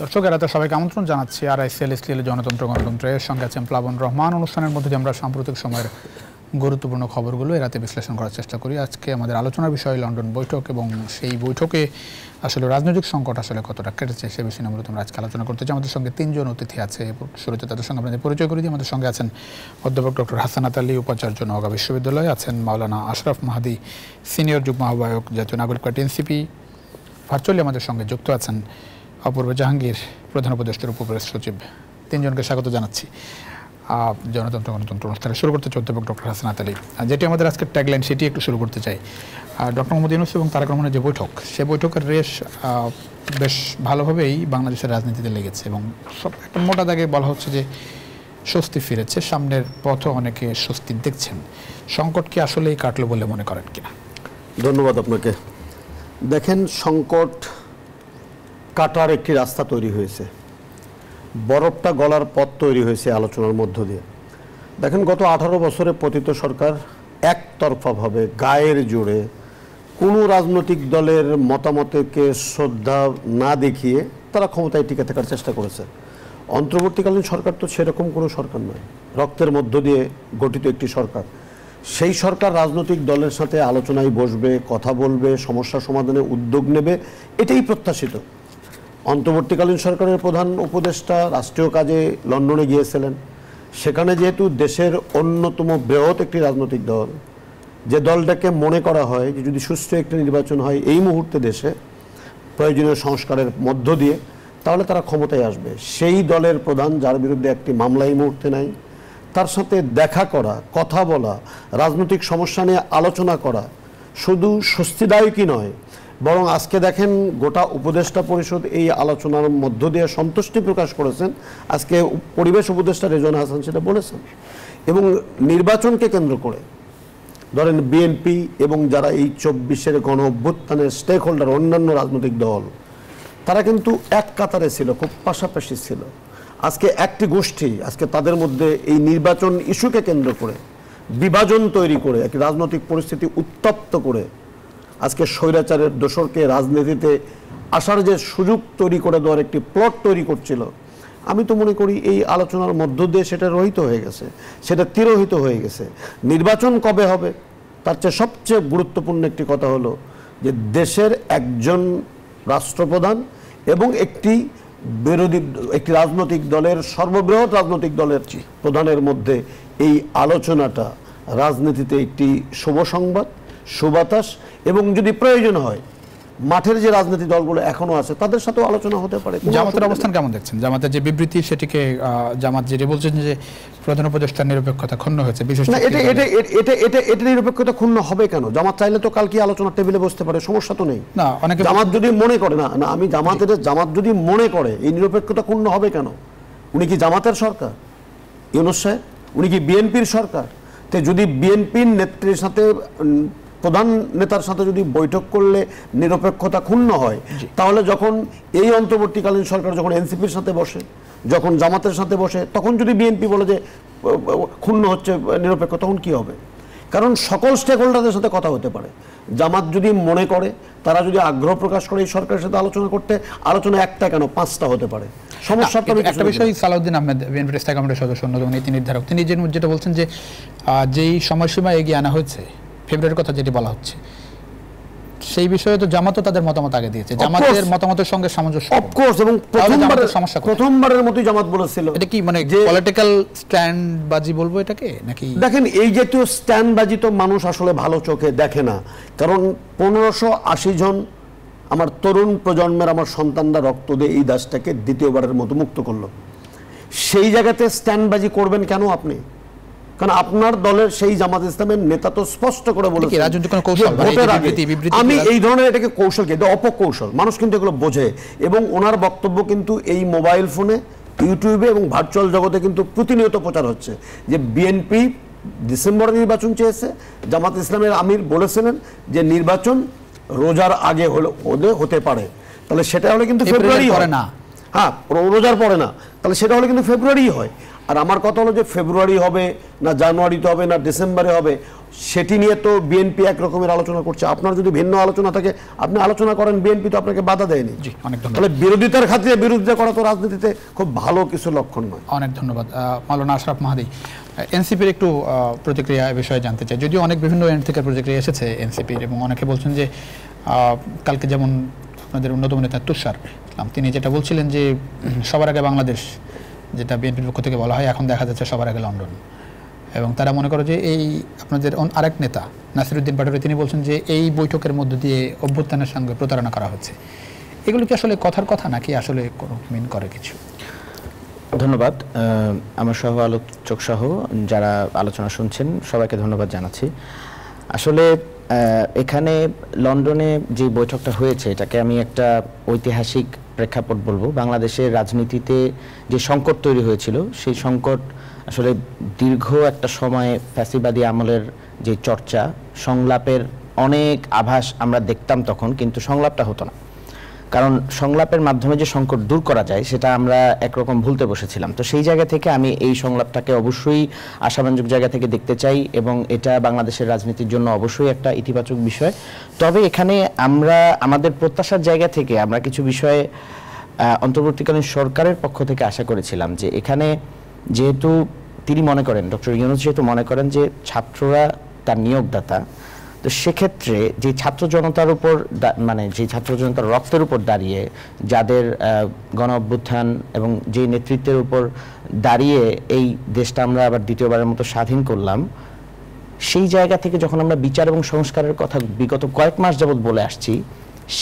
দর্শক এরাতে সবাইকে আমন্ত্রণ জানাচ্ছি RICL জনতন্ত্র গণতন্ত্রের সঙ্গে আছেন প্লাবন রহমান। অনুষ্ঠানের মধ্যে যে আমরা সাম্প্রতিক সময়ের গুরুত্বপূর্ণ খবরগুলো এরাতে বিশ্লেষণ করার চেষ্টা করি। আজকে আমাদের আলোচনার বিষয় লন্ডন বৈঠক এবং সেই বৈঠকে আসলে রাজনৈতিক সংকট আসলে কতটা কেটেছে সে বিষয়ে মূলত আমরা আজকে আলোচনা করতে চাই। আমাদের সঙ্গে তিনজন অতিথি আছে। শুরুতে তাদের সঙ্গে আপনাদের পরিচয় করে দিই। আমাদের সঙ্গে আছেন অধ্যাপক ডক্টর হাসানাত আলী, উপাচার্য নওগাঁ বিশ্ববিদ্যালয়, আছেন মাওলানা আশরাফ মাহাদি, সিনিয়র যুগ্ম আহ্বায়ক জাতীয় নাগরিক পার্টি NCP। ভার্চুয়ালি আমাদের সঙ্গে যুক্ত আছেন অপূর্ব জাহাঙ্গীর, প্রধান উপদেষ্টার উপপ্রেস সচিব। তিনজনকে স্বাগত জানাচ্ছি জনতন্ত্র গণতন্ত্র অনুষ্ঠানে। শুরু করতে চাই অধ্যাপক ডক্টর হাসানাত আলী। যেটি আমাদের আজকের ট্যাগলাইন সেটি একটু শুরু করতে চাই। ডক্টর মোহাম্মদ ইউনূস এবং তারেক রহমানের যে বৈঠক, সে বৈঠকের রেশ বেশ ভালোভাবেই বাংলাদেশের রাজনীতিতে লেগেছে এবং একটা মোটা দাগে বলা হচ্ছে যে স্বস্তি ফিরেছে, সামনের পথও অনেকে স্বস্তি দেখছেন। সংকট কি আসলেই কাটলো বলে মনে করেন কিনা? ধন্যবাদ আপনাকে। দেখেন, সংকট কাটার একটি রাস্তা তৈরি হয়েছে, বরফটা গলার পথ তৈরি হয়েছে আলোচনার মধ্য দিয়ে। দেখেন, গত 18 বছরে পতিত সরকার একতরফাভাবে গায়ের জোরে কোনো রাজনৈতিক দলের মতামতকে শ্রদ্ধা না দেখিয়ে তারা ক্ষমতায় টিকে থাকার চেষ্টা করেছে। অন্তর্বর্তীকালীন সরকার তো সেরকম কোনো সরকার নয়, রক্তের মধ্য দিয়ে গঠিত একটি সরকার। সেই সরকার রাজনৈতিক দলের সাথে আলোচনায় বসবে, কথা বলবে, সমস্যা সমাধানে উদ্যোগ নেবে, এটাই প্রত্যাশিত। অন্তর্বর্তীকালীন সরকারের প্রধান উপদেষ্টা রাষ্ট্রীয় কাজে লন্ডনে গিয়েছিলেন। সেখানে যেহেতু দেশের অন্যতম বৃহৎ একটি রাজনৈতিক দল, যে দলটাকে মনে করা হয় যে যদি সুষ্ঠু একটি নির্বাচন হয় এই মুহূর্তে দেশে প্রয়োজনীয় সংস্কারের মধ্য দিয়ে, তাহলে তারা ক্ষমতায় আসবে, সেই দলের প্রধান, যার বিরুদ্ধে একটি মামলা এই মুহূর্তে নাই, তার সাথে দেখা করা, কথা বলা, রাজনৈতিক সমস্যা নিয়ে আলোচনা করা শুধু স্বস্তিদায়কই নয়, বরং আজকে দেখেন গোটা উপদেষ্টা পরিষদ এই আলোচনার মধ্য দিয়ে সন্তুষ্টি প্রকাশ করেছেন। আজকে পরিবেশ উপদেষ্টা রেজওয়ানা হাসান সেটা বলেছেন। এবং নির্বাচনকে কেন্দ্র করে ধরেন বিএনপি এবং যারা এই 24-এর গণ অভ্যুত্থানের স্টেক হোল্ডার, অন্যান্য রাজনৈতিক দল, তারা কিন্তু এক কাতারে ছিল, খুব পাশাপাশি ছিল। আজকে একটি গোষ্ঠী, আজকে তাদের মধ্যে এই নির্বাচন ইস্যুকে কেন্দ্র করে বিভাজন তৈরি করে একটি রাজনৈতিক পরিস্থিতি উত্তপ্ত করে আজকে স্বৈরাচারের দোসরকে রাজনীতিতে আসার যে সুযোগ তৈরি করে দেওয়ার একটি প্লট তৈরি করছিল। আমি তো মনে করি এই আলোচনার মধ্য দিয়ে সেটা রহিত হয়ে গেছে, সেটা তিরোহিত হয়ে গেছে। নির্বাচন কবে হবে তার চেয়ে সবচেয়ে গুরুত্বপূর্ণ একটি কথা হলো যে দেশের একজন রাষ্ট্রপ্রধান এবং একটি রাজনৈতিক দলের, সর্ববৃহৎ রাজনৈতিক দলের প্রধানের মধ্যে এই আলোচনাটা রাজনীতিতে একটি শুভ সংবাদ, সুবাতাস, এবং যদি প্রয়োজন হয় মাঠের যে রাজনৈতিক দলগুলো এখনো আছে তাদের সাথেও আলোচনা হতে পারে। জামাতের অবস্থান কেমন দেখছেন? জামাতের যে বিবৃতি, সেটিকে জামাত যেটি বলছেন যে প্রধান উপদেষ্টার নিরপেক্ষতা ক্ষুণ্ণ হয়েছে, বিশেষ না, এটা নিরপেক্ষতা ক্ষুণ্ণ হবে কেন? জামাত চাইলে তো কালকে আলোচনার টেবিলে বসতে পারে, সমস্যা তো নেই। না, অনেকে জামাত যদি মনে করে না, আমি জামাত যদি মনে করে এই নিরপেক্ষতা ক্ষুণ্ণ হবে কেন? উনি কি জামাতের সরকার? ইউনূস সাহেব, উনি কি বিএনপির সরকার? তো যদি বিএনপির নেত্রীর সাথে, প্রধান নেতার সাথে যদি বৈঠক করলে নিরপেক্ষতা ক্ষুণ্ণ হয়, তাহলে যখন এই অন্তর্বর্তীকালীন সরকার যখন এনসিপির সাথে বসে, যখন জামাতের সাথে বসে, তখন যদি বিএনপি বলে যে ক্ষুণ্ণ হচ্ছে নিরপেক্ষ, তখন কি হবে? কারণ সকল স্টেক হোল্ডারদের সাথে কথা হতে পারে। জামাত যদি মনে করে, তারা যদি আগ্রহ প্রকাশ করে এই সরকারের সাথে আলোচনা করতে, আলোচনা একটা কেন 5টা হতে পারে। সমস্যা একটা বিষয়, সালাউদ্দিন আহমেদ বিএনপির স্থায়ী কমিটির সদস্য, অন্যতম নীতি নির্ধারক, তিনি যেটা বলছেন যে যেই সময়সীমা এগিয়ে আনা হয়েছে, ফেব্রুয়ারির কথা যেটি বলা হচ্ছে, সেই বিষয়ে তো জামাতও তাদের মতামত আগে দিয়েছে, জামাতের মতামতের সঙ্গে সামঞ্জস্য। অফকোর্স, এবং প্রথমবারের মতোই জামাত বলেছিল। এটা কি মানে পলিটিক্যাল স্ট্যান্ডবাজি বলবো এটাকে নাকি? দেখেন, এই জাতীয় স্ট্যান্ডবাজি তো মানুষ আসলে ভালো চোখে দেখে না। কারণ 1580 জন আমার তরুণ প্রজন্মের, আমার সন্তানরা রক্ত দিয়ে এই দেশটাকে দ্বিতীয়বারের মতো মুক্ত করলো। সেই জায়গাতে স্ট্যান্ডবাজি করবেন কেন আপনি? কারণ আপনার দলের সেই জামাত ইসলামের নেতা তো স্পষ্ট করে বলেছে, আমি এই ধরনের এটাকে কৌশল, কিন্তু অপকৌশল, মানুষ কিন্তু এগুলো বোঝে। এবং ওনার বক্তব্য কিন্তু এই মোবাইল ফোনে, ইউটিউবে এবং ভার্চুয়াল জগতে কিন্তু প্রতিনিয়ত প্রচার হচ্ছে যে বিএনপি ডিসেম্বরে নির্বাচন চেয়েছে। জামাত ইসলামের আমির বলেছিলেন যে নির্বাচন রোজার আগে হতে পারে, তাহলে সেটা হলে কিন্তু ফেব্রুয়ারি হয় না। হ্যাঁ, রোজার পরে না, তাহলে সেটা হলে কিন্তু ফেব্রুয়ারি হয়। আর আমার কথা হলো যে ফেব্রুয়ারি হবে না জানুয়ারিতে হবে না ডিসেম্বরে হবে, সেটি নিয়ে তো বিএনপি এক রকমের আলোচনা করছে। আপনার যদি ভিন্ন আলোচনা থাকে আপনি আলোচনা করেন, বিএনপি তো আপনাকে বাধা দেয়নি। জি, অনেক ধন্যবাদ। তাহলে বিরোধিতার খাতিরে বিরোধিতা করা তো রাজনীতিতে খুব ভালো কিছু লক্ষণ নয়। অনেক ধন্যবাদ। মাওলানা আশরাফ মাহাদি, এনসিপির একটু প্রতিক্রিয়া এ বিষয়ে জানতে চাই। যদিও অনেক বিভিন্ন এন্ড থেকে প্রতিক্রিয়া এসেছে এনসিপির, এবং অনেকে বলছেন যে কালকে যেমন আপনাদের অন্যতম নেতা তুষার ইসলাম তিনি যেটা বলছিলেন যে সবার আগে বাংলাদেশ, যেটা বিএনপির পক্ষ থেকে বলা হয়, এখন দেখা যাচ্ছে সবার আগে লন্ডন। এবং তারা মনে করে যে এই আপনাদের আরেক নেতা নাসিরউদ্দিন পাটোয়ারি তিনি বলছেন যে এই বৈঠকের মধ্য দিয়ে অভ্যুত্থানের সঙ্গে প্রতারণা করা হচ্ছে। এগুলো কি আসলে কথার কথা নাকি আসলে কোনো মিন করে কিছু? ধন্যবাদ। আমার সহ আলোচক সহ যারা আলোচনা শুনছেন সবাইকে ধন্যবাদ জানাচ্ছি। আসলে এখানে লন্ডনে যে বৈঠকটা হয়েছে এটাকে আমি একটা ঐতিহাসিক প্রেক্ষাপট বলবো। বাংলাদেশের রাজনীতিতে যে সংকট তৈরি হয়েছিল সেই সংকট আসলে দীর্ঘ একটা সময় ফ্যাসিবাদী আমলের যে চর্চা, সংলাপের অনেক আভাস আমরা দেখতাম তখন, কিন্তু সংলাপটা হতো না। কারণ সংলাপের মাধ্যমে যে সংকট দূর করা যায় সেটা আমরা একরকম ভুলতে বসেছিলাম। তো সেই জায়গা থেকে আমি এই সংলাপটাকে অবশ্যই আশাব্যঞ্জক জায়গা থেকে দেখতে চাই, এবং এটা বাংলাদেশের রাজনীতির জন্য অবশ্যই একটা ইতিবাচক বিষয়। তবে এখানে আমরা আমাদের প্রত্যাশার জায়গা থেকে আমরা কিছু বিষয়ে অন্তর্বর্তীকালীন সরকারের পক্ষ থেকে আশা করেছিলাম যে এখানে যেহেতু তিনি মনে করেন, ডক্টর ইউনূস যেহেতু মনে করেন যে ছাত্ররা তার নিয়োগদাতা, তো সেক্ষেত্রে যে ছাত্র জনতার উপর মানে যে ছাত্র জনতার রক্তের উপর দাঁড়িয়ে যাদের গণ অভ্যুত্থান এবং যে নেতৃত্বের উপর দাঁড়িয়ে এই দেশটা আমরা আবার দ্বিতীয়বারের মতো স্বাধীন করলাম, সেই জায়গা থেকে যখন আমরা বিচার এবং সংস্কারের কথা বিগত কয়েক মাস যাবৎ বলে আসছি,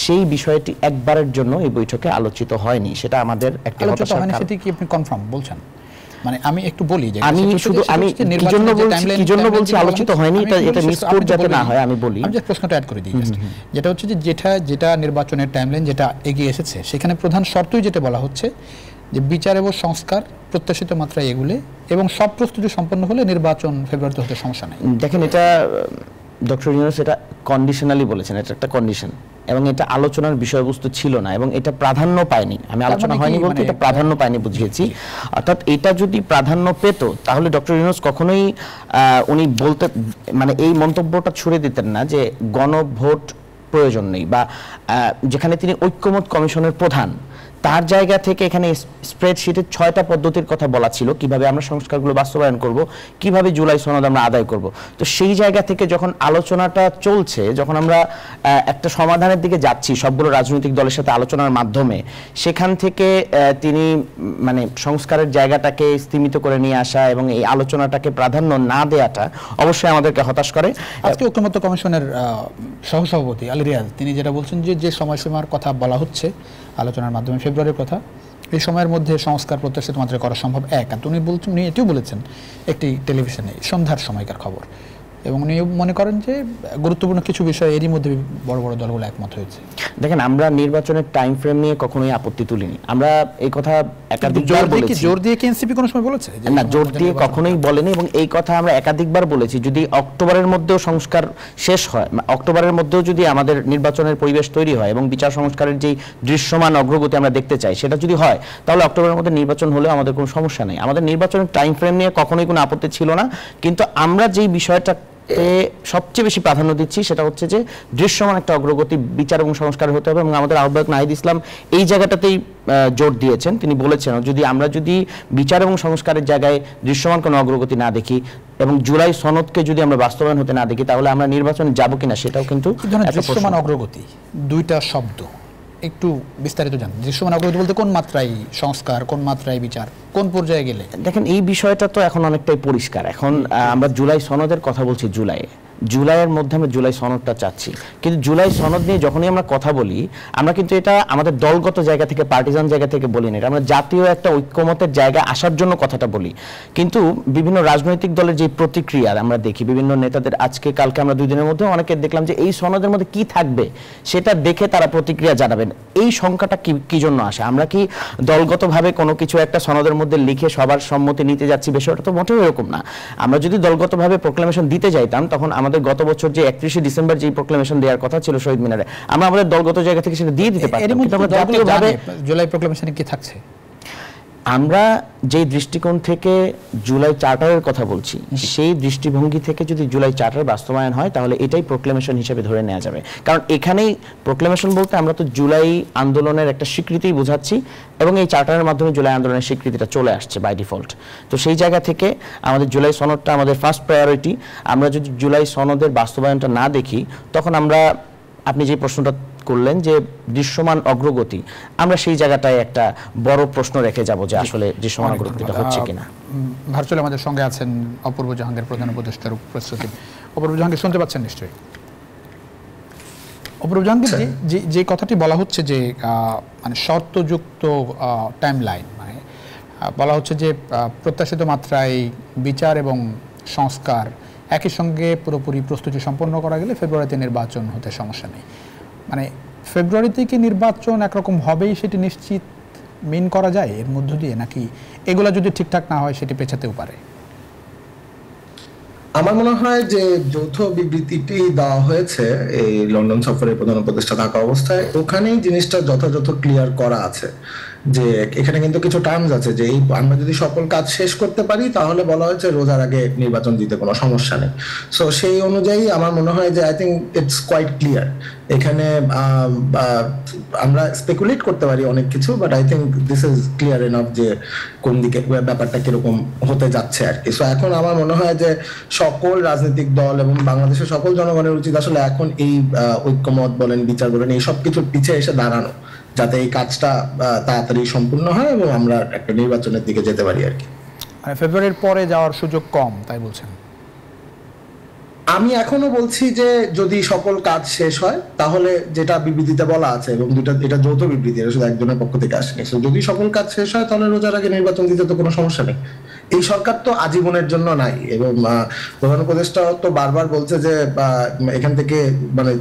সেই বিষয়টি একবারের জন্য এই বৈঠকে আলোচিত হয়নি। সেটা আমাদের একটা আলোচনা হয়নি, সেটা কি আপনি কনফার্ম বলছেন? মানে আমি একটু বলি যে আমি শুধু আমি কি জন্য বলছি আলোচিত হয়নি, এটা মিসকোট যাতে না হয় আমি বলি। আমি যে প্রশ্নটা অ্যাড করে দিই, যেটা হচ্ছে যে যেটা নির্বাচনের টাইমলাইন যেটা এগিয়ে এসেছে সেখানে প্রধান শর্তই যেটা বলা হচ্ছে যে বিচার এবং সংস্কার প্রত্যাশিত মাত্রায় এগুলে, এবং সব প্রস্তুতি সম্পন্ন হলে নির্বাচন ফেব্রুয়ারিতে হতে সমস্যা নেই। দেখেন, এটা ডক্টর ইউনূস এটা কন্ডিশনালি বলেছেন, এটা একটা কন্ডিশন, এবং এটা আলোচনার বিষয়বস্তু ছিল না, এবং এটা প্রাধান্য পায়নি। আমি আলোচনা হয়নি বলতে এটা প্রাধান্য পায়নি বুঝিয়েছি। অর্থাৎ এটা যদি প্রাধান্য পেত তাহলে ডক্টর ইউনূস কখনোই উনি বলতে মানে এই মন্তব্যটা ছুড়ে দিতেন না যে গণভোট প্রয়োজন নেই, বা যেখানে তিনি ঐক্যমত কমিশনের প্রধান, তার জায়গা থেকে এখানে স্প্রেডশিটের 6টা পদ্ধতির কথা বলা ছিল কিভাবে আমরা সংস্কারগুলো বাস্তবায়ন করব, কিভাবে জুলাই সনদ আমরা আদায় করব। তো সেই জায়গা থেকে যখন আলোচনাটা চলছে, যখন আমরা একটা সমাধানের দিকে যাচ্ছি সবগুলো রাজনৈতিক দলের সাথে আলোচনার মাধ্যমে, সেখান থেকে তিনি মানে সংস্কারের জায়গাটাকে স্তীমিত করে নিয়ে আসা এবং এই আলোচনাটাকে প্রাধান্য না দেওয়াটা অবশ্যই আমাদেরকে হতাশ করে। আজকে ঐক্যমত্য কমিশনের সহসভাপতি আলী রিয়াজ তিনি যেটা বলছেন যে সময়সীমার কথা বলা হচ্ছে আলোচনার মাধ্যমে ফেব্রুয়ারির কথা, এই সময়ের মধ্যে সংস্কার প্রত্যাশিত মাত্রায় করা সম্ভব এক। আর উনি এটিও বলেছেন একটি টেলিভিশনে সন্ধ্যার সময়কার খবর, এবং উনি মনে করেন যে গুরুত্বপূর্ণ কিছু বিষয় এরই মধ্যে বড় বড় দলগুলো একমত হয়েছে। দেখেন, আমরা নির্বাচনের টাইম ফ্রেম নিয়ে কখনোই আপত্তি তুলিনি। আমরা এই কথা একাধিকবার বলেছি। জোর দিয়ে কি এনসিপি কোনো সময় বলেছে? না, জোর দিয়ে কখনোই বলেনি, এবং এই কথা আমরা একাধিকবার বলেছি। যদি অক্টোবরের মধ্যেও সংস্কার শেষ হয়, অক্টোবরের মধ্যেও যদি আমাদের নির্বাচনের পরিবেশ তৈরি হয় এবং বিচার সংস্কারের যে দৃশ্যমান অগ্রগতি আমরা দেখতে চাই সেটা যদি হয়, তাহলে অক্টোবরের মধ্যে নির্বাচন হলেও আমাদের কোনো সমস্যা নেই। আমাদের নির্বাচনের টাইম ফ্রেম নিয়ে কখনোই কোনো আপত্তি ছিল না, কিন্তু আমরা যেই বিষয়টা সবচেয়ে বেশি প্রাধান্য দিচ্ছি সেটা হচ্ছে যে দৃশ্যমান একটা অগ্রগতি বিচার এবং সংস্কার হতে হবে, এবং আমাদের আহ্বায়ক নাহিদ ইসলাম এই জায়গাটাতেই জোর দিয়েছেন। তিনি বলেছেন আমরা যদি বিচার এবং সংস্কারের জায়গায় দৃশ্যমান কোনো অগ্রগতি না দেখি এবং জুলাই সনদকে যদি আমরা বাস্তবায়ন হতে না দেখি, তাহলে আমরা নির্বাচনে যাব কিনা সেটাও কিন্তু দৃশ্যমান অগ্রগতি দুইটা শব্দ একটু বিস্তারিত জানেন। দৃশ্যমান অগ্রগতি বলতে কোন মাত্রায় সংস্কার, কোন মাত্রায় বিচার, কোন পর্যায়ে গেলে? দেখেন, এই বিষয়টা তো এখন অনেকটাই পরিষ্কার। এখন আমরা জুলাই সনদের কথা বলছি, জুলাইয়ের মধ্যে আমরা জুলাই সনদটা চাচ্ছি, কিন্তু জুলাই সনদ নিয়ে যখনই আমরা কথা বলি আমরা কিন্তু এটা আমাদের দলগত জায়গা থেকে, পার্টিজান জায়গা থেকে বলি না, এটা আমরা জাতীয় একটা ঐক্যমতের জায়গায় আসার জন্য কথাটা বলি। কিন্তু বিভিন্ন রাজনৈতিক দলের যে প্রতিক্রিয়া আমরা দেখি, বিভিন্ন নেতাদের আজকে কালকে আমরা 2 দিনের মধ্যে অনেকে দেখলাম যে এই সনদের মধ্যে কি থাকবে সেটা দেখে তারা প্রতিক্রিয়া জানাবেন। এই সংখ্যাটা কি জন্য আসে? আমরা কি দলগতভাবে কোনো কিছু একটা সনদের মধ্যে লিখে সবার সম্মতি নিতে যাচ্ছি? বিষয়টা তো মোটেও এরকম না। আমরা যদি দলগতভাবে প্রোক্লামেশন দিতে যাইতাম, তখন আমাদের গত বছর যে 31শে ডিসেম্বর যে প্রোক্লামেশন দেওয়ার কথা ছিল শহীদ মিনারে, আমরা আমাদের দলগত জায়গা থেকে সেটা দিয়ে দিতে পারতাম। জুলাই প্রোক্লামেশনে কি থাকছে? আমরা যেই দৃষ্টিকোণ থেকে জুলাই চার্টারের কথা বলছি, সেই দৃষ্টিভঙ্গি থেকে যদি জুলাই চার্টার বাস্তবায়ন হয় তাহলে এটাই প্রোক্লেমেশন হিসেবে ধরে নেওয়া যাবে। কারণ এখানেই প্রোক্লেমেশন বলতে আমরা তো জুলাই আন্দোলনের একটা স্বীকৃতিই বোঝাচ্ছি, এবং এই চার্টারের মাধ্যমে জুলাই আন্দোলনের স্বীকৃতিটা চলে আসছে বাই ডিফল্ট। তো সেই জায়গা থেকে আমাদের জুলাই সনদটা আমাদের ফার্স্ট প্রায়োরিটি। আমরা যদি জুলাই সনদের বাস্তবায়নটা না দেখি, তখন আমরা, আপনি যে প্রশ্নটা করলেন যে দৃশ্যমান অগ্রগতি, আমরা সেই জায়গাটায় একটা বড় প্রশ্ন রেখে যাব যে আসলে দৃশ্যমান অগ্রগতিটা হচ্ছে কিনা। ভার্চুয়ালি আমাদের সঙ্গে আছেন অপূর্ব জাহাঙ্গীর, প্রধান উপদেষ্টার উপস্থিতি। অপূর্ব জাহাঙ্গীর শুনতে পাচ্ছেন নিশ্চয়ই? অপূর্ব জাহাঙ্গীর, যে কথাটি বলা হচ্ছে যে মানে শর্তযুক্ত টাইমলাইন, মানে বলা হচ্ছে যে প্রত্যাশিত মাত্রায় বিচার এবং সংস্কার একই সঙ্গে পুরোপুরি প্রস্তুতি সম্পন্ন করা গেলে ফেব্রুয়ারিতে নির্বাচন হতে সমস্যা নেই। মানে ফেব্রুয়ারিতে কি নির্বাচন একরকম হবেই সেটি নিশ্চিত মিন করা যায় এর মধ্য দিয়ে, নাকি এগুলো যদি ঠিকঠাক না হয় সেটি পেছাতেও পারে? আমার মনে হয় যে যৌথ বিবৃতিটি দেওয়া হয়েছে এই লন্ডন সফরের প্রধান উপদেষ্টা থাকা অবস্থায়, ওখানেই জিনিসটা যথাযথ ক্লিয়ার করা আছে যে এখানে কিন্তু কিছু টার্মস আছে যে আমরা যদি সকল কাজ শেষ করতে পারি তাহলে বলা হয়েছে রোজার আগে নির্বাচন দিতে কোনো সমস্যা নেই। সো সেই অনুযায়ী আমার মনে হয় যে I think it's quite clear. এখানে আমরা স্পেকুলেট করতে পারি অনেক কিছু, but I think this is clear enough যে কোন দিকে ব্যাপারটা কিরকম হতে যাচ্ছে আর কি। সো এখন আমার মনে হয় যে সকল রাজনৈতিক দল এবং বাংলাদেশের সকল জনগণের উচিত আসলে এখন এই ঐক্যমত বলেন, বিচার বলেন, এই সব কিছুর পিছিয়ে এসে দাঁড়ানো, যাতে এই কাজটা তাড়াতাড়ি সম্পূর্ণ হয় এবং আমরা একটা নির্বাচনের দিকে যেতে পারি আর কি। ফেব্রুয়ারির পরে যাওয়ার সুযোগ কম, তাই বলছেন? আমি এখনো বলছি যে যদি সকল কাজ শেষ হয় তাহলে, যেটা বিবৃতিতে বলা আছে, এবং এটা যৌথ বিবৃতি, এটা শুধু একজনের পক্ষ থেকে আসেনি, যদি সকল কাজ শেষ হয় তাহলে রোজার আগে নির্বাচন দিতে তো কোনো সমস্যা নেই। এই সরকার তো আজীবনের জন্য নাই, এবং প্রধান উপদেষ্টা তো বারবার বলছে যে এখান থেকে মানে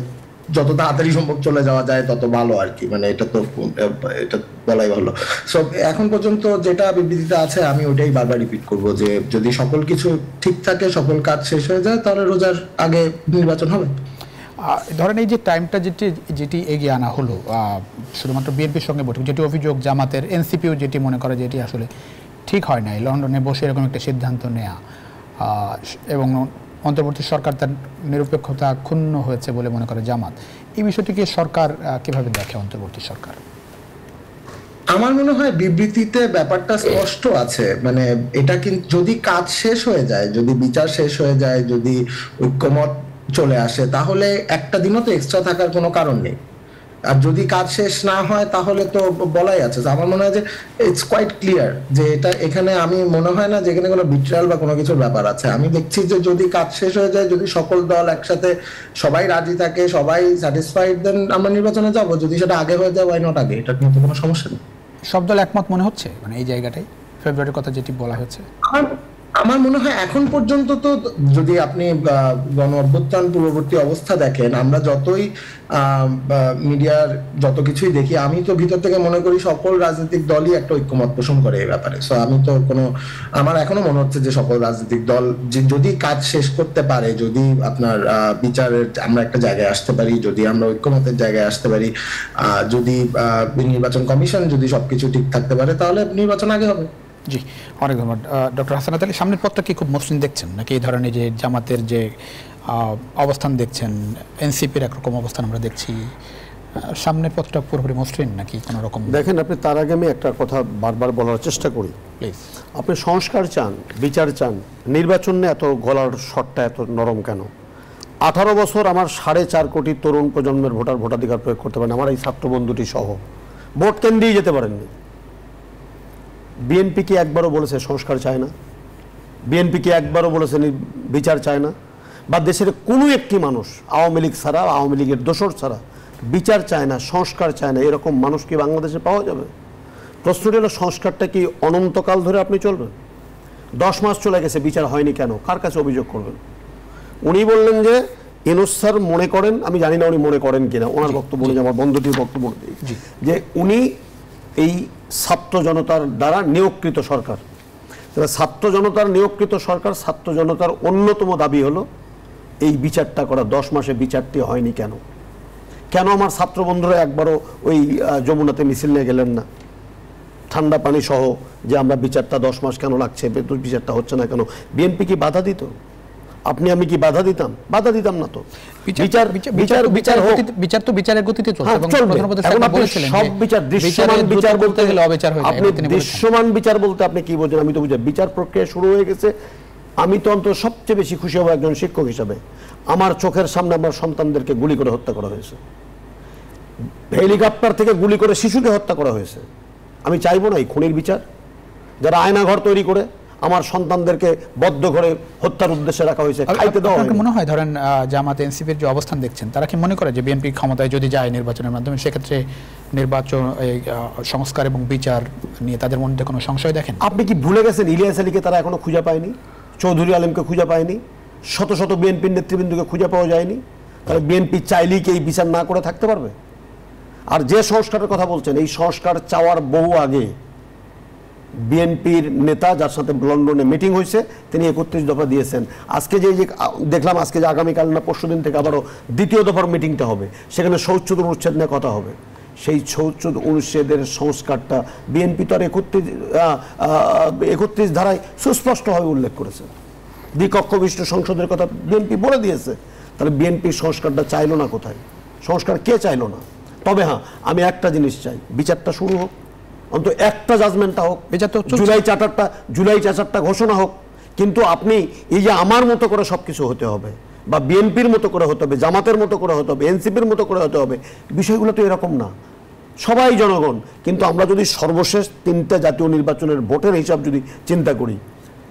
যত তাড়াতাড়ি সম্ভব চলে যাওয়া যায় তত ভালো আর কি, মানে এটা বলাই ভালো। সো এখন পর্যন্ত যেটা বিবৃতিতে আছে আমি ওটাই বারবার রিপিট করব যে যদি সকল কিছু ঠিক থাকে, সকল কাজ শেষ হয়ে যায়, তাহলে রোজার আগে নির্বাচন হবে। ধরেন এই যে টাইমটা যেটি এগিয়ে আনা হলো শুধুমাত্র বিএনপির সঙ্গে বৈঠক, যেটি অভিযোগ জামাতের, এনসিপিও যেটি মনে করে যে এটি আসলে ঠিক হয় নাই, লন্ডনে বসে এরকম একটা সিদ্ধান্ত নেওয়া, এবং অন্তর্বর্তী সরকার তার নিরপেক্ষতা ক্ষুণ্ণ হয়েছে বলে মনে করে জামাত, এই বিষয়টিকে সরকার কিভাবে দেখে, অন্তর্বর্তী সরকার? আমার মনে হয় বিবৃতিতে ব্যাপারটা স্পষ্ট আছে, মানে এটা কিন্তু যদি কাজ শেষ হয়ে যায়, যদি বিচার শেষ হয়ে যায়, যদি ঐক্যমত চলে আসে, তাহলে একটা দিনও তো এক্সট্রা থাকার কোনো কারণ নেই। আর যদি কাজ শেষ না হয় তাহলে তো বলাই আছে। আমার মনে হয় যে ইটস কোয়াইট ক্লিয়ার যে এটা, এখানে আমি মনে হয় না যে এখানে কোনো বিট্রায়াল বা কোনো কিছুর ব্যাপার আছে। আমি দেখছি যে যদি কাজ শেষ হয়ে যায়, যদি সকল দল একসাথে সবাই রাজি থাকে, সবাই স্যাটিসফাইড, দেন আমরা নির্বাচনে যাব। যদি সেটা আগে হয়ে যায়, ওয়াই নট আগে, এটা কিন্তু কোনো সমস্যা নেই। সব দল একমত মনে হচ্ছে, মানে এই জায়গাটাই ফেব্রুয়ারির কথা যেটি বলা হয়েছে। আমার মনে হয় এখন পর্যন্ত তো, যদি আপনি গণ অভ্যুত্থান পূর্ববর্তী অবস্থা দেখেন, আমরা যতই মিডিয়ার যত কিছুই দেখি, আমি তো ভিতর থেকে মনে করি সকল রাজনৈতিক দলই একটা ঐক্যমত পোষণ করে এই ব্যাপারে। সো আমি তো আমার এখনো মনে হচ্ছে যে সকল রাজনৈতিক দল যদি কাজ শেষ করতে পারে, যদি আপনার বিচারের আমরা একটা জায়গায় আসতে পারি, যদি আমরা ঐক্যমতের জায়গায় আসতে পারি, যদি নির্বাচন কমিশন যদি সবকিছু ঠিক থাকতে পারে, তাহলে নির্বাচন আগে হবে। জি, অনেক ধন্যবাদ ডক্টর হাসানাত আলী। সামনের পথটা কি খুব মসৃণ দেখছেন, নাকি এই ধরনের যে জামাতের যে অবস্থান দেখছেন, এনসিপির একরকম অবস্থান আমরা দেখছি, সামনের পথটা পুরোপুরি মসৃণ নাকি কোনো রকম? দেখেন, আপনি তার আগে আমি একটা কথা বারবার বলার চেষ্টা করি, প্লিজ। আপনি সংস্কার চান, বিচার চান, নির্বাচন নিয়ে এত গলার শটটা এত নরম কেন? 18 বছর আমার 4.5 কোটি তরুণ প্রজন্মের ভোটাধিকার প্রয়োগ করতে পারেন, আমার এই ছাত্র বন্ধুটি সহ ভোট কেন্দ্রেই যেতে পারেননি। বিএনপি কি একবারও বলেছে সংস্কার চায় না? বিএনপি কি একবারও বলেছে বিচার চায় না? বা দেশের কোনো একটি মানুষ আওয়ামী লীগ ছাড়া, আওয়ামী লীগের দোসর ছাড়া বিচার চায় না, সংস্কার চায় না, এরকম মানুষ কি বাংলাদেশে পাওয়া যাবে? প্রশ্নটি হলো, সংস্কারটা কি অনন্তকাল ধরে আপনি চলবেন? 10 মাস চলে গেছে, বিচার হয়নি কেন? কার কাছে অভিযোগ করবেন? উনি বললেন যে ইউনূস স্যার মনে করেন, আমি জানি না উনি মনে করেন কিনা, ওনার বক্তব্য নিয়ে আমার বন্ধুটির বক্তব্য যে উনি এই ছাত্র জনতার দ্বারা নিয়োগকৃত সরকার, ছাত্র জনতার নিয়োগকৃত সরকার, ছাত্র জনতার অন্যতম দাবি হলো এই বিচারটা করা। 10 মাসে বিচারটি হয়নি কেন? কেন আমার ছাত্র বন্ধুরা একবারও ওই যমুনাতে মিছিল নিয়ে গেলেন না? ঠান্ডা পানি সহ যে আমরা বিচারটা 10 মাস কেন লাগছে, বিচারটা হচ্ছে না কেন, বিএনপি কি বাধা দিত? আপনি আমি কি বাধা দিতাম? বাধা দিতাম না তো। বিচার বিচার বিচার হোক, বিচার তো বিচারের গতিতে চলছে এবং প্রধান উপদেষ্টা এখন আপনি বলেছিলেন সব বিচার দৃশ্যমান বিচার বলতে গেলে অবিচার হয়ে যায়। আপনি দৃশ্যমান বিচার বলতে আপনি কি বোঝেন? আমি তো বুঝি বিচার প্রক্রিয়া শুরু হয়ে গেছে। আমি তো অন্তত সবচেয়ে বেশি খুশি হব একজন শিক্ষক হিসাবে, আমার চোখের সামনে আমার সন্তানদেরকে গুলি করে হত্যা করা হয়েছে, হেলিকপ্টার থেকে গুলি করে শিশুকে হত্যা করা হয়েছে। আমি চাইবো না এই খুনির বিচার? যারা আয়নাঘর তৈরি করে আমার সন্তানদেরকে বদ্ধ করে হত্যার উদ্দেশ্যে রাখা হয়েছে, খাইতে দেওয়া হয়। মনে হয় ধরেন জামাত এনসিপির যে অবস্থান দেখছেন, তারা কি মনে করে যে বিএনপি ক্ষমতায় যদি যায় নির্বাচনের মাধ্যমে, সেক্ষেত্রে নির্বাচন সংস্কার এবং বিচার নিয়ে তাদের মধ্যে কোনো সংশয় দেখেন? আপনি কি ভুলে গেছেন ইলিয়াস আলীকে তারা এখনো খুঁজে পায়নি, চৌধুরী আলমকে খুঁজে পায়নি, শত শত বিএনপির নেতৃবৃন্দকে খুঁজে পাওয়া যায়নি? তাহলে বিএনপি চাইলেই কি এই বিচার না করে থাকতে পারবে? আর যে সংস্কারের কথা বলছেন, এই সংস্কার চাওয়ার বহু আগে বিএনপির নেতা যার সাথে লন্ডনে মিটিং হয়েছে তিনি 31 দফা দিয়েছেন। আজকে যে দেখলাম, আজকে যে আগামীকাল না পরশুদিন থেকে আবারও দ্বিতীয় দফার মিটিংটা হবে, সেখানে শৌচচ্যুত অনুচ্ছেদ নিয়ে কথা হবে। সেই শৌচচ্যুত অনুচ্ছেদের সংস্কারটা বিএনপি তো আর 31 ধারায় সুস্পষ্টভাবে উল্লেখ করেছে। দ্বিকক্ষ বিশিষ্ট সংসদের কথা বিএনপি বলে দিয়েছে। তাহলে বিএনপির সংস্কারটা চাইলো না কোথায়? সংস্কার কে চাইলো না? তবে হ্যাঁ, আমি একটা জিনিস চাই, বিচারটা শুরু হোক, অন্তত একটা জাজমেন্টটা হোক, জুলাই চার্টারটা ঘোষণা হোক। কিন্তু আপনি এই যে আমার মতো করে সবকিছু হতে হবে, বা বিএনপির মতো করে হতে হবে, জামাতের মতো করে হতে হবে, এনসিপির মতো করে হতে হবে, বিষয়গুলো তো এরকম না। সবাই জনগণ। কিন্তু আমরা যদি সর্বশেষ 3টা জাতীয় নির্বাচনের ভোটের হিসাব যদি চিন্তা করি,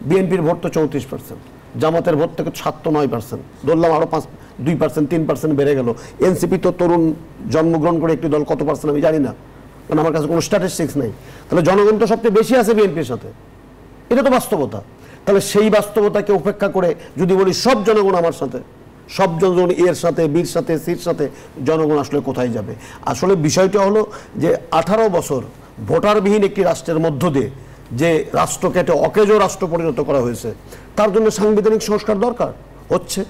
বিএনপির ভোট তো 34%, জামাতের ভোট থেকে 7 তো 9%, ধরলাম আরো 2%, 3% বেড়ে গেল। এনসিপি তো তরুণ জন্মগ্রহণ করে একটি দল, কত পার্সেন্ট আমি জানি না, কারণ আমার কাছে কোনো স্ট্যাটিস্টিক্স নেই। তাহলে জনগণ তো সবচেয়ে বেশি আছে বিএনপির সাথে, এটা তো বাস্তবতা। তাহলে সেই বাস্তবতাকে উপেক্ষা করে যদি বলি সব জনগণ আমার সাথে, সব জনগণ এর সাথে, বির সাথে, সির সাথে, জনগণ আসলে কোথায় যাবে? আসলে বিষয়টা হলো যে 18 বছর ভোটারবিহীন একটি রাষ্ট্রের মধ্য দিয়ে যে রাষ্ট্র কেটে অকেজো রাষ্ট্র পরিণত করা হয়েছে, তার জন্য সাংবিধানিক সংস্কার দরকার হচ্ছে।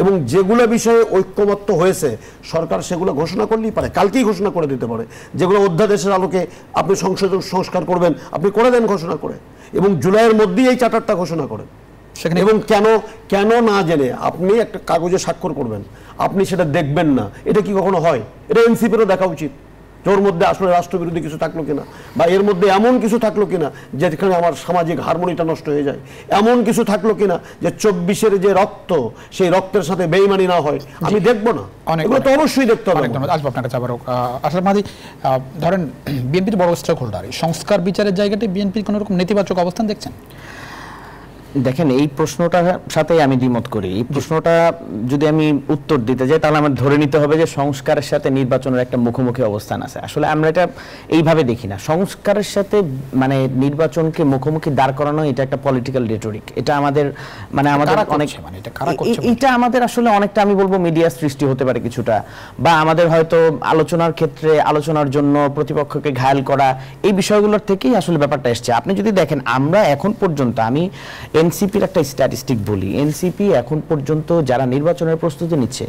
এবং যেগুলো বিষয়ে ঐক্যমত্য হয়েছে সরকার সেগুলো ঘোষণা করলেই পারে, কালকেই ঘোষণা করে দিতে পারে। যেগুলো অধ্যাদেশের আলোকে আপনি সংস্কার করবেন, আপনি করে দেন ঘোষণা করে, এবং জুলাইয়ের মধ্যেই এই চার্টারটা ঘোষণা করেন। এবং কেন না জেনে আপনি একটা কাগজে স্বাক্ষর করবেন, আপনি সেটা দেখবেন না, এটা কি কখনো হয়? এটা এনসিপিরও দেখা উচিত, ওর মধ্যে আসলে রাষ্ট্রবিরোধী কিছু থাকলো কিনা, বা এর মধ্যে এমন কিছু থাকলো কিনা যেখানে আমার সামাজিক হারমোনিটা নষ্ট হয়ে যায়, এমন কিছু থাকলো কিনা যে 24-এর যে রক্ত, সেই রক্তের সাথে বেইমানি না হয়। আমি দেখবো না, এগুলো তো অবশ্যই দেখতে হবে। আসবো আপনার কাছে আবারও। আসলে মাদি, ধরেন বিএনপির বড় স্টেক হোল্ডার, সংস্কার বিচারের জায়গাতে বিএনপির কোনো রকম নেতিবাচক অবস্থান দেখছেন? দেখেন, এই প্রশ্নটার সাথে আমি দ্বিমত করি। এই প্রশ্নটা যদি আমি উত্তর দিতে যাই, তাহলে আমার ধরে নিতে হবে যে সংস্কারের সাথে নির্বাচনের একটা মুখোমুখি অবস্থান আছে। আসলে আমরা এটা এইভাবে দেখি না। সংস্কারের সাথে মানে নির্বাচনকে মুখোমুখি দাঁড় করানো, এটা একটা পলিটিক্যাল রেটরিক। এটা আমাদের আমাদের অনেক, এটা আমাদের আসলে অনেকটা আমি বলবো মিডিয়া সৃষ্টি হতে পারে কিছুটা, বা আমাদের হয়তো আলোচনার ক্ষেত্রে আলোচনার জন্য প্রতিপক্ষকে ঘায়াল করা, এই বিষয়গুলোর থেকেই আসলে ব্যাপারটা এসছে। আপনি যদি দেখেন, আমরা এখন পর্যন্ত, আমি এনসিপির একটা স্ট্যাটিস্টিক বলি, এনসিপি এখন পর্যন্ত যারা নির্বাচনের প্রস্তুতি নিচ্ছে,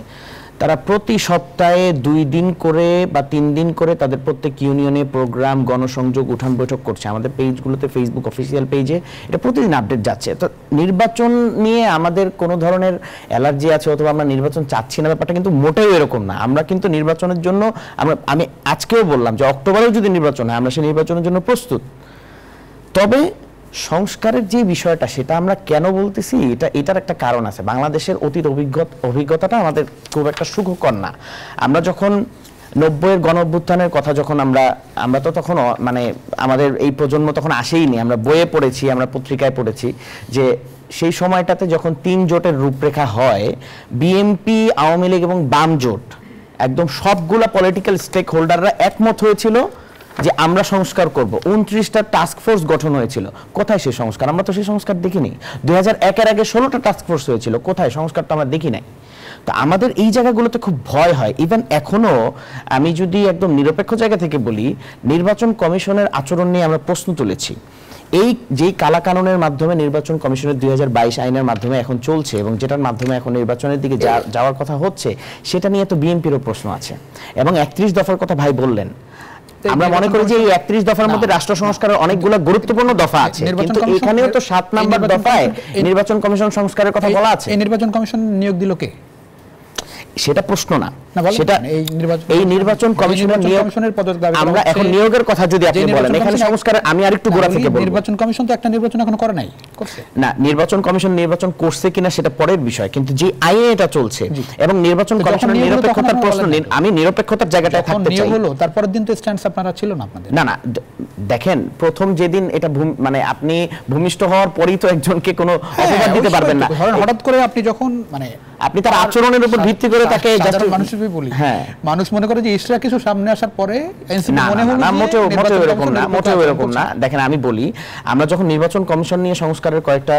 তারা প্রতি সপ্তাহে 2 দিন করে বা 3 দিন করে তাদের প্রত্যেক ইউনিয়নে প্রোগ্রাম, গণসংযোগ, উঠান বৈঠক করছে। আমাদের পেজগুলোতে, ফেসবুক অফিসিয়াল পেজে এটা প্রতিদিন আপডেট যাচ্ছে। তো নির্বাচন নিয়ে আমাদের কোনো ধরনের অ্যালার্জি আছে অথবা আমরা নির্বাচন চাচ্ছি না, ব্যাপারটা কিন্তু মোটেও এরকম না। আমরা কিন্তু নির্বাচনের জন্য, আমি আজকেও বললাম যে অক্টোবরেও যদি নির্বাচন হয়, আমরা সেই নির্বাচনের জন্য প্রস্তুত। তবে সংস্কারের যে বিষয়টা, সেটা আমরা কেন বলতেছি, এটার একটা কারণ আছে। বাংলাদেশের অতীত অভিজ্ঞতাটা আমাদের খুব একটা সুখকর না। আমরা যখন 90-এর গণঅভ্যুত্থানের কথা যখন আমরা তো তখন মানে আমাদের এই প্রজন্ম তখন আসেইনি, আমরা বইয়ে পড়েছি, আমরা পত্রিকায় পড়েছি যে সেই সময়টাতে যখন 3 জোটের রূপরেখা হয়, বিএনপি, আওয়ামী লীগ এবং বাম জোট, একদম সবগুলা পলিটিক্যাল স্টেক হোল্ডাররা একমত হয়েছিল যে আমরা সংস্কার করব। 29টা টাস্ক ফোর্স গঠন হয়েছিল। কোথায় সেই সংস্কার? আমরা তো সেই সংস্কার দেখিনি। 2001-এর আগে 16টা টাস্ক ফোর্স হয়েছিল। কোথায় সংস্কারটা আমরা দেখি নাই। তো আমাদের এই জায়গাগুলোতে খুব ভয় হয়। ইভেন এখনো আমি যদি একদম নিরপেক্ষ জায়গা থেকে বলি, নির্বাচন কমিশনের আচরণ নিয়ে আমরা প্রশ্ন তুলেছি। এই যেই কালাকানুনের মাধ্যমে নির্বাচন কমিশনের 2022 আইনের মাধ্যমে এখন চলছে এবং যেটার মাধ্যমে এখন নির্বাচনের দিকে যাওয়ার কথা হচ্ছে, সেটা নিয়ে তো বিএনপিরও প্রশ্ন আছে। এবং 31 দফার কথা ভাই বললেন, আমরা মনে করি যে এই 31 দফার মধ্যে রাষ্ট্র সংস্কারের অনেকগুলো গুরুত্বপূর্ণ দফা আছে, কিন্তু এখানেও তো 7 নম্বর দফায় নির্বাচন কমিশন সংস্কারের কথা বলা আছে। এই নির্বাচন কমিশন নিয়োগ দিল কে? সেটা প্রশ্ন না, সেটা এই নির্বাচন কমিশনের নিয়োগের পদ্ধতি দাবি আমরা এখন নিয়োগের কথা যদি আপনি বলেন, এখানে সংস্কারের আমি আরেকটু গোড়া থেকে বলবো। নির্বাচন কমিশন তো একটা নির্বাচন এখনো করে নাই, করছে না। নির্বাচন কমিশন নির্বাচন করছে কিনা সেটা পরের বিষয়, কিন্তু যে আইনে এটা চলছে এবং নির্বাচন কমিশনের নিরপেক্ষতার প্রশ্ন, আমি নিরপেক্ষতার জায়গাটায় থাকতে চাই। হলো তারপরের দিন তো স্ট্যান্স আপনারা ছিল না আপনাদের? না, দেখেন, প্রথম যেদিন এটা মানে আপনি ভূমিষ্ঠ হওয়ার পরেই তো একজনকে কোনো অপবাদ দিতে পারবেন না। হঠাৎ করে আপনি যখন মানে আপনি তার আচরণের উপর ভিত্তি করে তাকে মানুষই বলি, মানুষ মনে করে যে ইসরা কিছু সামনে আসার পরে এনসিপি মনে হলো না, মোটেও এরকম না। দেখেন, আমি বলি, আমরা যখন নির্বাচন কমিশন নিয়ে সংস্কারের কয়েকটা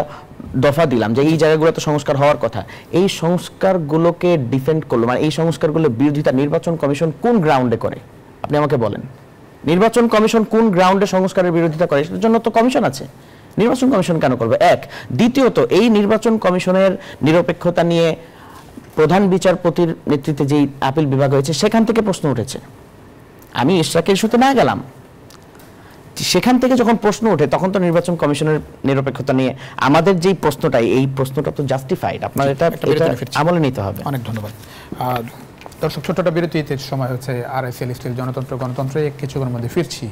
দফা দিলাম যে এই জায়গাগুলোতে সংস্কার হওয়ার কথা, এই সংস্কারগুলোকে ডিফেন্ড করলো, মানে এই সংস্কারগুলোর বিরোধিতা নির্বাচন কমিশন কোন গ্রাউন্ডে করে? আপনি আমাকে বলেন, নির্বাচন কমিশন কোন গ্রাউন্ডে সংস্কারের বিরোধিতা করে? সেটার জন্য তো কমিশন আছে। নির্বাচন কমিশন কেন করবে? এক। দ্বিতীয়ত, এই নির্বাচন কমিশনের নিরপেক্ষতা নিয়ে প্রধান বিচারপতির নেতৃত্বে যেই আপিল বিভাগ হয়েছে সেখান থেকে প্রশ্ন উঠেছে। আমি ইসরাকের ইস্যুতে না গেলাম, সেখান থেকে যখন প্রশ্ন ওঠে তখন তো নির্বাচন কমিশনের নিরপেক্ষতা নিয়ে আমাদের যেই প্রশ্নটা, এই প্রশ্নটা তো জাস্টিফাইড। আপনার এটা আমলে নিতে হবে। অনেক ধন্যবাদ দর্শক। ছোট্ট বিরতিতে সময় হচ্ছে আরআইসিএল স্টিল জনতন্ত্র গণতন্ত্রে কিছুক্ষণের মধ্যে ফিরছি,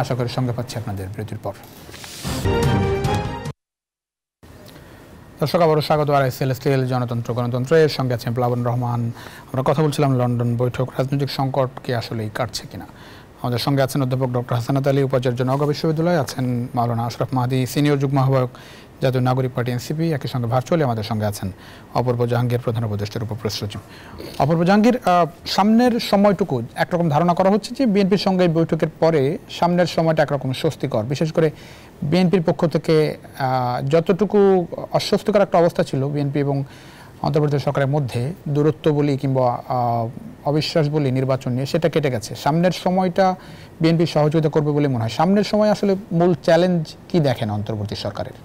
আশা করি সঙ্গে পাচ্ছি আপনাদের বিরতির পর। দর্শক, আবারও স্বাগত আরআইসিএল স্টিল জনতন্ত্র গণতন্ত্রে, এর সঙ্গে আছেন প্লাবন রহমান। আমরা কথা বলছিলাম লন্ডন বৈঠক, রাজনৈতিক সংকট কি আসলেই কাটছে কিনা। আমাদের সঙ্গে আছেন অধ্যাপক ডক্টর হাসানাত আলী, উপাচার্য নওগাঁ বিশ্ববিদ্যালয়, আছেন মাওলানা আশরাফ মাহদী, সিনিয়র যুগ্ম আহ্বায়ক জাতীয় নাগরিক পার্টি এনসিপি। একই সঙ্গে ভার্চুয়ালি আমাদের সঙ্গে আছেন অপূর্ব জাহাঙ্গীর, প্রধান উপদেষ্টার উপপ্রেস সচিব। অপূর্ব জাহাঙ্গীর, সামনের সময়টুকু একরকম ধারণা করা হচ্ছে যে বিএনপির সঙ্গে বৈঠকের পরে সামনের সময়টা একরকম স্বস্তিকর, বিশেষ করে বিএনপির পক্ষ থেকে যতটুকু অস্বস্তিকর একটা অবস্থা ছিল বিএনপি এবং অন্তর্বর্তী সরকারের মধ্যে, দূরত্ব বলি কিংবা অবিশ্বাস বলি নির্বাচন নিয়ে, সেটা কেটে গেছে। সামনের সময়টা বিএনপি সহযোগিতা করবে বলে মনে হয়। সামনের সময় আসলে মূল চ্যালেঞ্জ কি দেখেন অন্তর্বর্তী সরকারের?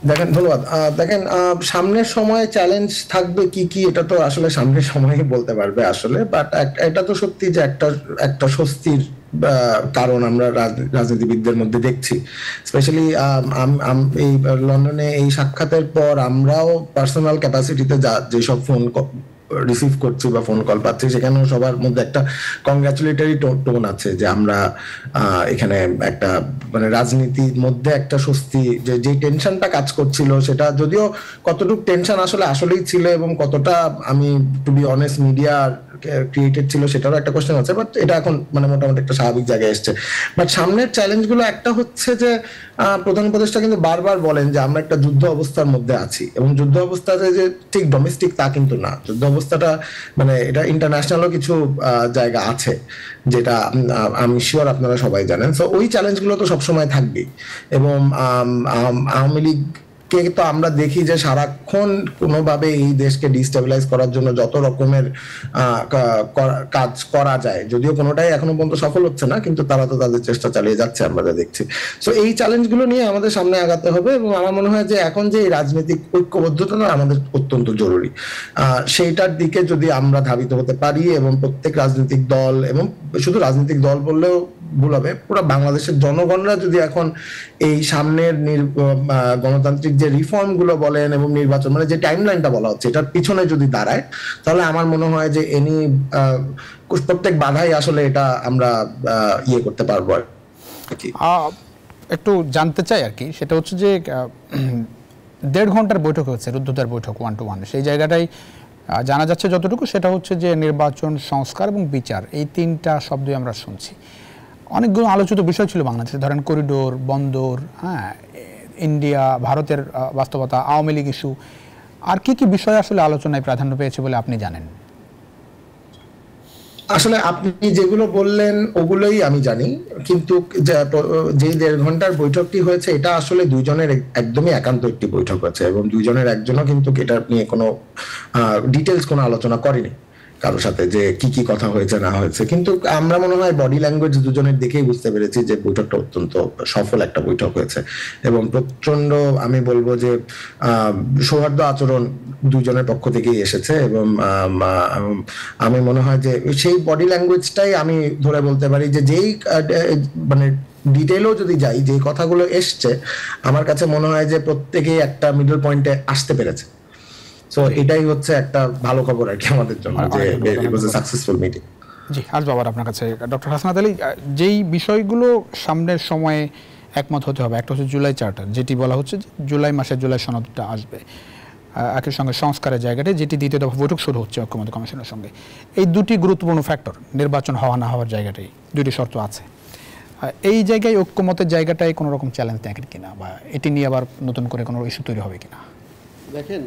দেখেন, ধন্যবাদ। দেখেন, সামনের সময়ে চ্যালেঞ্জ থাকবে কি কি, এটা তো আসলে সামনের সময় বলতে পারবে আসলে, বাট এটা তো সত্যি যে একটা স্বস্তির কারণ আমরা রাজনীতিবিদদের মধ্যে দেখছি। স্পেশালি এই লন্ডনে এই সাক্ষাতের পর আমরাও পার্সোনাল ক্যাপাসিটিতে যেসব ফোন রিসিভ করছি বা ফোন কল পাচ্ছি, সেখানেও সবার মধ্যে একটা কংগ্রাচুলেটরি টোন আছে যে আমরা এখানে একটা মানে রাজনীতির মধ্যে একটা স্বস্তি, যে টেনশনটা কাজ করছিল সেটা, যদিও কতটুকু টেনশন আসলেই ছিল এবং কতটা, আমি to be honest, media created ছিল সেটারও একটা কোশ্চেন আছে, বাট এটা এখন মানে মোটামুটি একটা স্বাভাবিক জায়গায় এসছে। বাট সামনের চ্যালেঞ্জগুলো একটা হচ্ছে যে প্রধান উপদেষ্টা কিন্তু বারবার বলেন যে আমরা একটা যুদ্ধ অবস্থার মধ্যে আছি, এবং যুদ্ধ অবস্থাতে যে ঠিক ডোমেস্টিক তা কিন্তু না, যুদ্ধ অবস্থাটা মানে এটা ইন্টারন্যাশনালও কিছু জায়গা আছে, যেটা আমি শিওর আপনারা সবাই জানেন। সো ওই চ্যালেঞ্জগুলো তো সবসময় থাকবেই। এবং আওয়ামী লীগ কে তো আমরা দেখি যে সারাক্ষণ কোনোভাবে এই দেশকে ডিস্টেবিলাইজ করার জন্য যত রকমের কাজ করা যায়, যদিও কোনোটাই এখনো পর্যন্ত সফল হচ্ছে না, কিন্তু তারা তো তাদের চেষ্টা চালিয়ে যাচ্ছে, আমরা যা দেখছি। সো এই চ্যালেঞ্জগুলো নিয়ে আমাদের সামনে আগাতে হবে, এবং আমার মনে হয় যে এখন যে এই রাজনৈতিক ঐক্যবদ্ধতা আমাদের অত্যন্ত জরুরি। সেইটার দিকে যদি আমরা ধাবিত হতে পারি, এবং প্রত্যেক রাজনৈতিক দল, এবং শুধু রাজনৈতিক দল বললেও ভুল হবে, পুরো বাংলাদেশের জনগণরা যদি এখন এই সামনের গণতান্ত্রিক যে রিফর্ম গুলো বলেন এবং নির্বাচন, মানে যে টাইমলাইনটা বলা হচ্ছে, এটার পিছনে যদি দাঁড়ায়, তাহলে আমার মনে হয় যে প্রত্যেক বাধাই আসলে এটা আমরা ইয়ে করতে পারবো। একটু জানতে চাই আর কি, সেটা হচ্ছে যে 1.5 ঘন্টার বৈঠক হচ্ছে, রুদ্ধদ্বার বৈঠক 1 to 1, সেই জায়গাটাই জানা যাচ্ছে যতটুকু, সেটা হচ্ছে যে নির্বাচন, সংস্কার এবং বিচার, এই 3টা শব্দই আমরা শুনছি। অনেকগুলো আলোচিত বিষয় ছিল বাংলাদেশে, ধরেন করিডোর, বন্দর, ইন্ডিয়া, ভারতের বাস্তবতা, আওয়ামী লীগ ইস্যু, আর কি কি বিষয় আসলে আলোচনায় প্রাধান্য পেয়েছে বলে আপনি জানেন? আসলে আপনি যেগুলো বললেন ওগুলোই আমি জানি, কিন্তু যে 1.5 ঘন্টার বৈঠকটি হয়েছে, এটা আসলে দুইজনের একদমই একান্ত একটি বৈঠক হয়েছে, এবং দুইজনের একজনও কিন্তু এটা নিয়ে কোনো ডিটেলস কোনো আলোচনা করেনি। কারোর সাথে যে কি কি কথা হয়েছে না হয়েছে, কিন্তু আমরা মনে হয় বডি ল্যাঙ্গুয়েজ দুজনের দেখেই বুঝতে পেরেছি যে বৈঠকটা অত্যন্ত সফল একটা বৈঠক হয়েছে এবং প্রচন্ড আমি বলবো যে সৌহার্দ্য আচরণ দুজনের পক্ষ থেকেই এসেছে এবং আমি মনে হয় যে সেই বডি ল্যাঙ্গুয়েজটাই আমি ধরে বলতে পারি যে যেই মানে ডিটেলও যদি যাই, যে কথাগুলো এসছে আমার কাছে মনে হয় যে প্রত্যেকেই একটা মিডল পয়েন্টে আসতে পেরেছে। সো এটাই হচ্ছে একটা ভালো খবর আর কি আমাদের জন্য, যে ইট ওয়াজ আ সাকসেসফুল মিটিং। জি, আসবো আবার আপনার কাছে ডক্টর হাসনাত আলী। যেই বিষয়গুলো সামনের সময়ে একমত হতে হবে, একটা হচ্ছে জুলাই চার্টার, যেটি বলা হচ্ছে যে জুলাই মাসে জুলাই সনদটা আসবে, একই সঙ্গে সংস্কারের জায়গাটা, যেটি দ্বিতীয় দফা বৈঠক শুরু হচ্ছে ঐক্যমত্য কমিশনের সঙ্গে। এই দুটি গুরুত্বপূর্ণ ফ্যাক্টর, নির্বাচন হওয়া না হওয়ার জায়গাটাই দুটি শর্ত আছে। এই জায়গায় ঐক্যমতের জায়গাটায় কোনো রকম চ্যালেঞ্জ দেখেন কিনা, বা এটি নিয়ে আবার নতুন করে কোনো ইস্যু তৈরি হবে কিনা? দেখেন,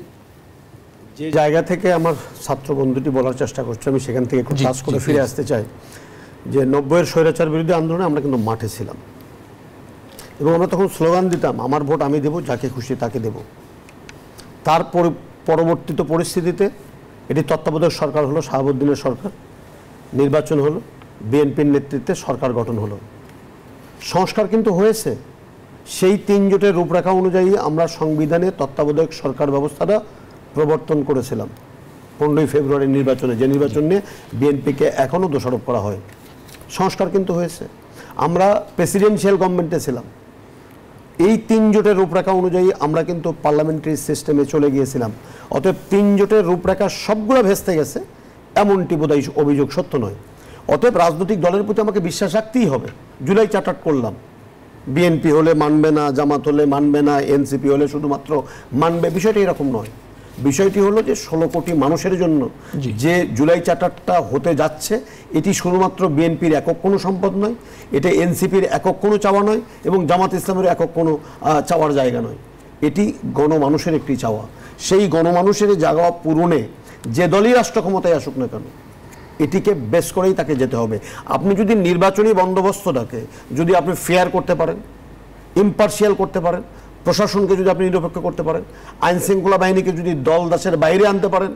যে জায়গা থেকে আমার ছাত্র বন্ধুটি বলার চেষ্টা করছে, আমি সেখান থেকে একটু টাচ করে ফিরে আসতে চাই যে 90-এর স্বৈরাচার বিরোধী আন্দোলনে আমরা কিন্তু মাঠে ছিলাম এবং আমরা তখন স্লোগান দিতাম, আমার ভোট আমি দেব, যাকে খুশি তাকে দেব। তার পরবর্তীত পরিস্থিতিতে এটি তত্ত্বাবধায়ক সরকার হলো, শাহাবুদ্দিনের সরকার, নির্বাচন হলো, বিএনপির নেতৃত্বে সরকার গঠন হলো, সংস্কার কিন্তু হয়েছে। সেই 3 জোটের রূপরেখা অনুযায়ী আমরা সংবিধানে তত্ত্বাবধায়ক সরকার ব্যবস্থাটা প্রবর্তন করেছিলাম 15ই ফেব্রুয়ারির নির্বাচনে, যে নির্বাচন নিয়ে বিএনপিকে এখনও দোষারোপ করা হয়। সংস্কার কিন্তু হয়েছে, আমরা প্রেসিডেন্সিয়াল গভর্নমেন্টে ছিলাম। এই 3 জোটের রূপরেখা অনুযায়ী আমরা কিন্তু পার্লামেন্টারি সিস্টেমে চলে গিয়েছিলাম। অতএব 3 জোটের রূপরেখা সবগুলো ভেস্তে গেছে এমনটি বোধহয় অভিযোগ সত্য নয়। অতএব রাজনৈতিক দলের প্রতি আমাকে বিশ্বাস রাখতেই হবে। জুলাই চার্টার করলাম, বিএনপি হলে মানবে না, জামাত হলে মানবে না, এনসিপি হলে শুধুমাত্র মানবে, বিষয়টি এরকম নয়। বিষয়টি হলো যে 16 কোটি মানুষের জন্য যে জুলাই চার্টারটা হতে যাচ্ছে, এটি শুধুমাত্র বিএনপির একক কোনো সম্পদ নয়, এটা এনসিপির একক কোনো চাওয়া নয় এবং জামাত ইসলামের একক কোনো চাওয়ার জায়গা নয়। এটি গণমানুষের একটি চাওয়া। সেই গণমানুষের জায়গা পূরণে যে দলই রাষ্ট্র ক্ষমতায় আসুক না কেন, এটিকে বেস করেই তাকে যেতে হবে। আপনি যদি নির্বাচনী বন্দোবস্তটাকে যদি আপনি ফেয়ার করতে পারেন, ইম্পার্শিয়াল করতে পারেন, প্রশাসনকে যদি আপনি নিরপেক্ষ করতে পারেন, আইন শৃঙ্খলা বাহিনীকে যদি দল দাসের বাইরে আনতে পারেন,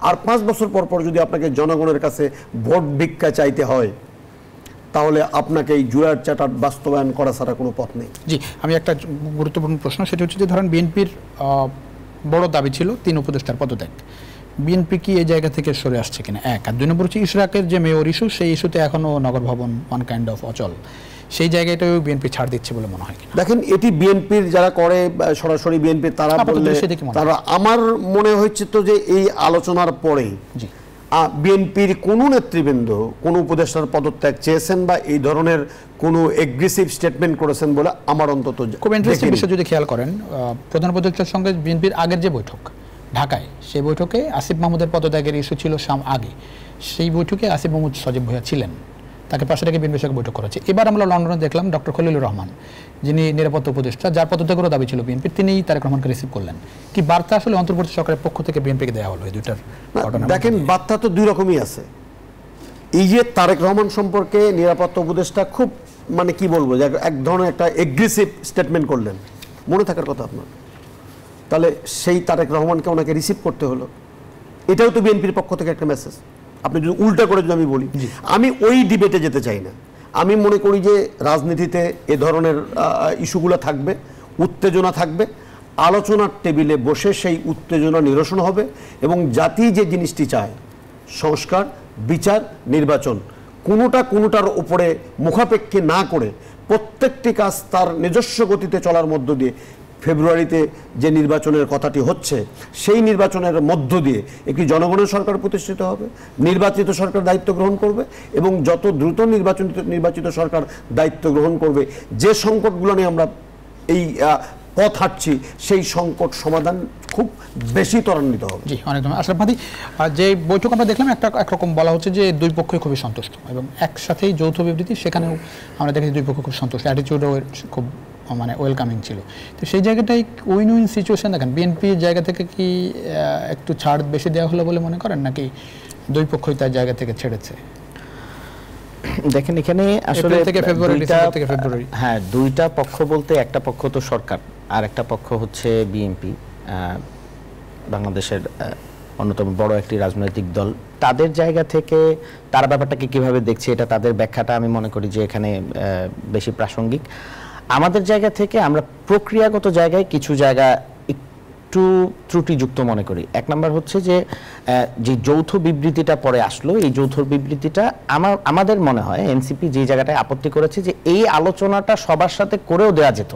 আর 5 বছর পর পর যদি আপনাকে জনগণের কাছে ভোট ভিক্ষা চাইতে হয়, তাহলে আপনাকে এই জুলাই চার্টার বাস্তবায়ন করা ছাড়া কোনো পথ নেই। জি, আমি একটা গুরুত্বপূর্ণ প্রশ্ন, সেটা হচ্ছে যে ধরেন বিএনপির বড় দাবি ছিল 3 উপদেষ্টার পদত্যাগ। বিএনপি কি এই জায়গা থেকে সরে আসছে কিনা, এক। আর 2 নম্বর হচ্ছে ইশরাকের যে মেয়র ইস্যু, সেই ইস্যুতে এখনও নগর ভবন ওয়ান কাইন্ড অফ অচল, সেই জায়গাটাও বিএনপি ছাড় দিচ্ছে বলে মনে হয় কিনা? দেখেন, এটি বিএনপির যারা করে সরাসরি বিএনপি তারা বললে, তারা আমার মনে হচ্ছে তো যে এই আলোচনার পরেই বিএনপির কোনো নেতৃবৃন্দ কোনো উপদেষ্টার পদত্যাগ চেয়েছেন বা এই ধরনের কোনো এগ্রেসিভ স্টেটমেন্ট করেছেন বলে আমার অন্তত খুব ইন্টারেস্টিং বিষয় যদি খেয়াল করেন, প্রধান উপদেষ্টার সঙ্গে বিএনপির আগের যে বৈঠক ঢাকায়, সেই বৈঠকে আসিফ মাহমুদের পদত্যাগের ইস্যু ছিল আগে। সেই বৈঠকে আসিফ মাহমুদ সজীব ভূঁইয়া ছিলেন, তাকে পাশে রেখে বিএনপির সঙ্গে বৈঠক করা হচ্ছে। এবার আমরা লন্ডনে দেখলাম ডক্টর খলিলুর রহমান, যিনি নিরাপত্তা উপদেষ্টা, যার পদত্যাগেরও দাবি ছিল বিএনপির, তিনিই তারেক রহমানকে রিসিভ করলেন। কি বার্তা আসলে অন্তর্বর্তী সরকারের পক্ষ থেকে বিএনপিকে দেওয়া হলো এই দুইটার ঘটনা? দেখেন, বার্তা তো 2 রকমই আছে। এই যে তারেক রহমান সম্পর্কে নিরাপত্তা উপদেষ্টা খুব মানে কি বলবো, যে এক ধরনের একটা এগ্রেসিভ স্টেটমেন্ট করলেন, মনে থাকার কথা আপনার, তাহলে সেই তারেক রহমানকে ওনাকে রিসিভ করতে হলো, এটাও তো বিএনপির পক্ষ থেকে একটা মেসেজ। আপনি যদি উল্টা করে যদি আমি বলি, আমি ওই ডিবেটে যেতে চাই না। আমি মনে করি যে রাজনীতিতে এ ধরনের ইস্যুগুলো থাকবে, উত্তেজনা থাকবে, আলোচনার টেবিলে বসে সেই উত্তেজনা নিরসন হবে এবং জাতি যে জিনিসটি চায়, সংস্কার, বিচার, নির্বাচন, কোনোটার উপরে মুখাপেক্ষী না করে প্রত্যেকটি কাজ তার নিজস্ব গতিতে চলার মধ্য দিয়ে ফেব্রুয়ারিতে যে নির্বাচনের কথাটি হচ্ছে, সেই নির্বাচনের মধ্য দিয়ে একটি জনগণের সরকার প্রতিষ্ঠিত হবে, নির্বাচিত সরকার দায়িত্ব গ্রহণ করবে এবং যত দ্রুত নির্বাচিত সরকার দায়িত্ব গ্রহণ করবে, যে সংকটগুলো নিয়ে আমরা এই পথ হাঁটছি, সেই সংকট সমাধান খুব বেশি ত্বরান্বিত হবে। জি, অনেক ধন্যবাদ আশরাফ মাহদী। যে বৈঠক আমরা দেখলাম, একরকম বলা হচ্ছে যে 2 পক্ষই খুবই সন্তুষ্ট এবং একসাথেই যৌথ বিবৃতি, সেখানেও আমরা দেখি 2 পক্ষ খুব সন্তুষ্ট, অ্যাটিটিউডও খুব মানে ওয়েলকামিং ছিল। তো সেই জায়গাটাই উইন উইন সিচুয়েশন। দেখেন, বিএনপির জায়গা থেকে কি একটু ছাড় বেশি দেওয়া হলো বলে মনে করেন, নাকি 2 পক্ষই তার জায়গা থেকে ছেড়েছে? দেখেন, এখানে আসলে থেকে ফেব্রুয়ারি, হ্যাঁ, 2টা পক্ষ বলতে একটা পক্ষ তো সরকার আর একটা পক্ষ হচ্ছে বিএনপি, বাংলাদেশের অন্যতম বড় একটি রাজনৈতিক দল, তাদের জায়গা থেকে তারা ব্যাপারটাকে কিভাবে দেখছে এটা তাদের ব্যাখ্যাটা আমি মনে করি যে এখানে বেশি প্রাসঙ্গিক। আমাদের জায়গা থেকে আমরা প্রক্রিয়াগত জায়গায় কিছু জায়গা একটু ত্রুটিযুক্ত মনে করি। এক নম্বর হচ্ছে যে যৌথ বিবৃতিটা পরে আসলো, এই যৌথ বিবৃতিটা আমাদের মনে হয় এনসিপি যে জায়গাটায় আপত্তি করেছে যে এই আলোচনাটা সবার সাথে করেও দেওয়া যেত।